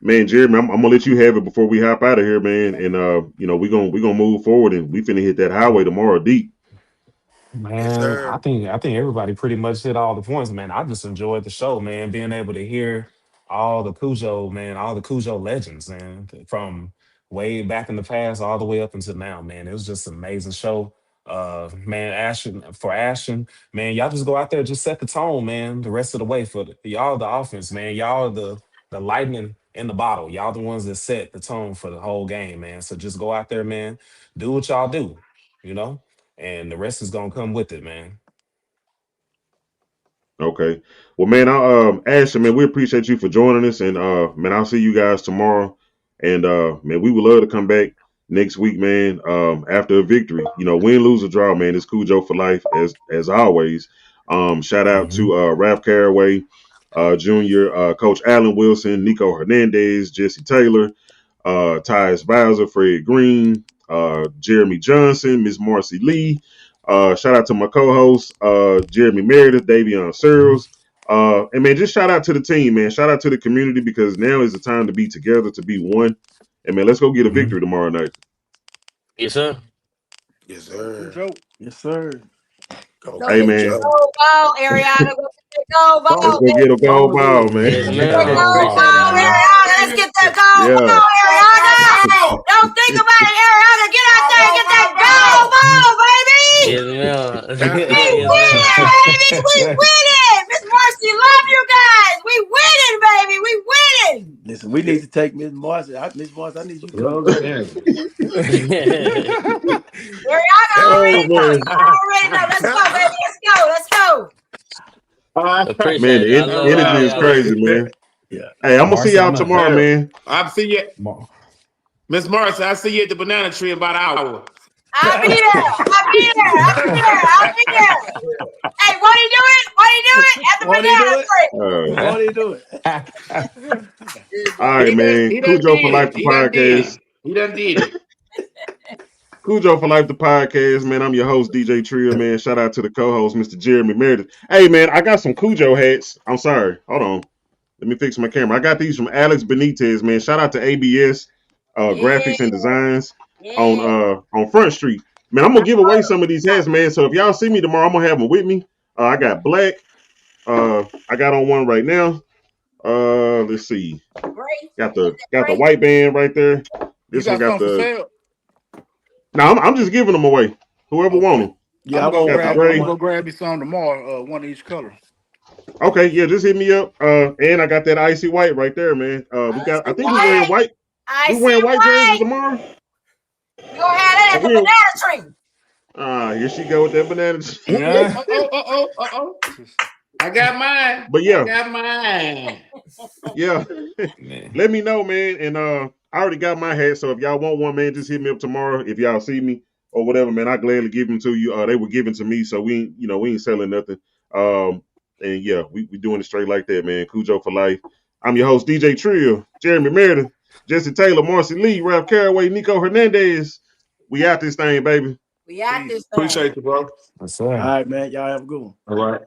Man, Jeremy, I'm gonna let you have it before we hop out of here, man. And we're gonna move forward and we finna hit that highway tomorrow deep. Yes, Man, I sir. think I think everybody pretty much hit all the points, man. I just enjoyed the show, man. Being able to hear all the Cujo legends, man, from way back in the past all the way up until now, man. It was just an amazing show. Man, Ashton, man, y'all just go out there, just set the tone, man. The rest of the way for y'all, the offense, man. Y'all the lightning in the bottle. Y'all the ones that set the tone for the whole game, man. So just go out there, man. Do what y'all do, you know and the rest is gonna come with it, man. Okay. Well, man, Ashton, man, we appreciate you for joining us, and man, I'll see you guys tomorrow. And man, we would love to come back next week, man. After a victory, win, lose, or draw, man. It's Cujo for life, as always. Shout out Hmm. to Ralph Caraway, Junior, Coach Allen Wilson, Nico Hernandez, Jesse Taylor, Tyus Bowser, Fred Green, Jeremy Johnson, Miss Marcy Lee. Shout out to my co-host, Jeremy Meredith, Davion Searles. And man, just shout out to the team, man. Shout out to the community because now is the time to be together, to be one. And man, let's go get a Hmm. victory tomorrow night. Yes, sir. Yes, Go sir. Cujo. Yes, sir. Go Go Hey get that man, Cujo. gold ball, Ariana. Go get that gold let's ball, Go, go get a baby. gold go get ball, it. man. Yes, Get that ma'am. That gold gold ball, Appreciate it, ball, man. man. Ariana. Let's get that gold Yeah. ball, Ariana. Don't think about it, Ariana. Get out there and get that gold ball, baby. Yes, ma'am. We Gold Yes, winning, ball. ma'am. baby. We winning. Miss Marcy, love you guys. We winning, baby. We winning. Listen, we need to take Miss Marcy. Miss Marcy, I need you to come Well, coach. then. Ariana Oh already know. man, She already know. Let's go, baby. Let's go. Let's go. man, Appreciate it. I the love energy all is y'all. crazy, man. Yeah. Hey, I'm gonna see Marcy, y'all I'm a tomorrow, Hey, man. I'll see you. Mar- Miss Morris, I'll see you at the banana tree in about an hour. I'll be there. I'll be there. I'll be there. I'll be there. Hey, won't he do it? Won't he do it? At the Won't he banana do it? tree. Won't he do it? All right, man. He done Cujo for did life, it. the He done did podcast. it. He done did it. Cujo for life, the podcast, man. I'm your host, DJ Tria, man. Shout out to the co-host, Mr. Jeremy Meredith. Hey, man, I got some Cujo hats. I'm sorry. Hold on. Let me fix my camera. I got these from Alex Benitez, man. Shout out to ABS Yeah, Graphics and Designs yeah. on Front Street. Man, I'm gonna give away some of these hats, man. So if y'all see me tomorrow, I'm gonna have them with me. I got black. I got on one right now. Let's see. Gray. Got Is the that got the gray? white band right there. You This one got got something for the. sale? No, I'm just giving them away. Whoever want Okay. them. Yeah, Got the I'm gonna gray. go grab me some tomorrow. One of each color. Okay, yeah, just hit me up. And I got that icy white right there, man. We I got. I see think we wearing white. white. I We see wearing white jerseys white. tomorrow. We gonna have that Are at the we? banana tree. Here she go with that banana. Yeah. I got mine. But I yeah, got mine. yeah. Man. Let me know, man. And I already got my hat. So if y'all want one, man, just hit me up tomorrow. If y'all see me or whatever, man, I gladly give them to you. They were given to me, so we ain't selling nothing. And yeah, we doing it straight like that, man. Cujo for life. I'm your host, DJ Trill, Jeremy Meredith, Jesse Taylor, Marcy Lee, Ralph Caraway, Nico Hernandez. We out this thing, baby. We out Peace. this thing. Appreciate you, bro. That's All right. right, man. Y'all have a good one. All right.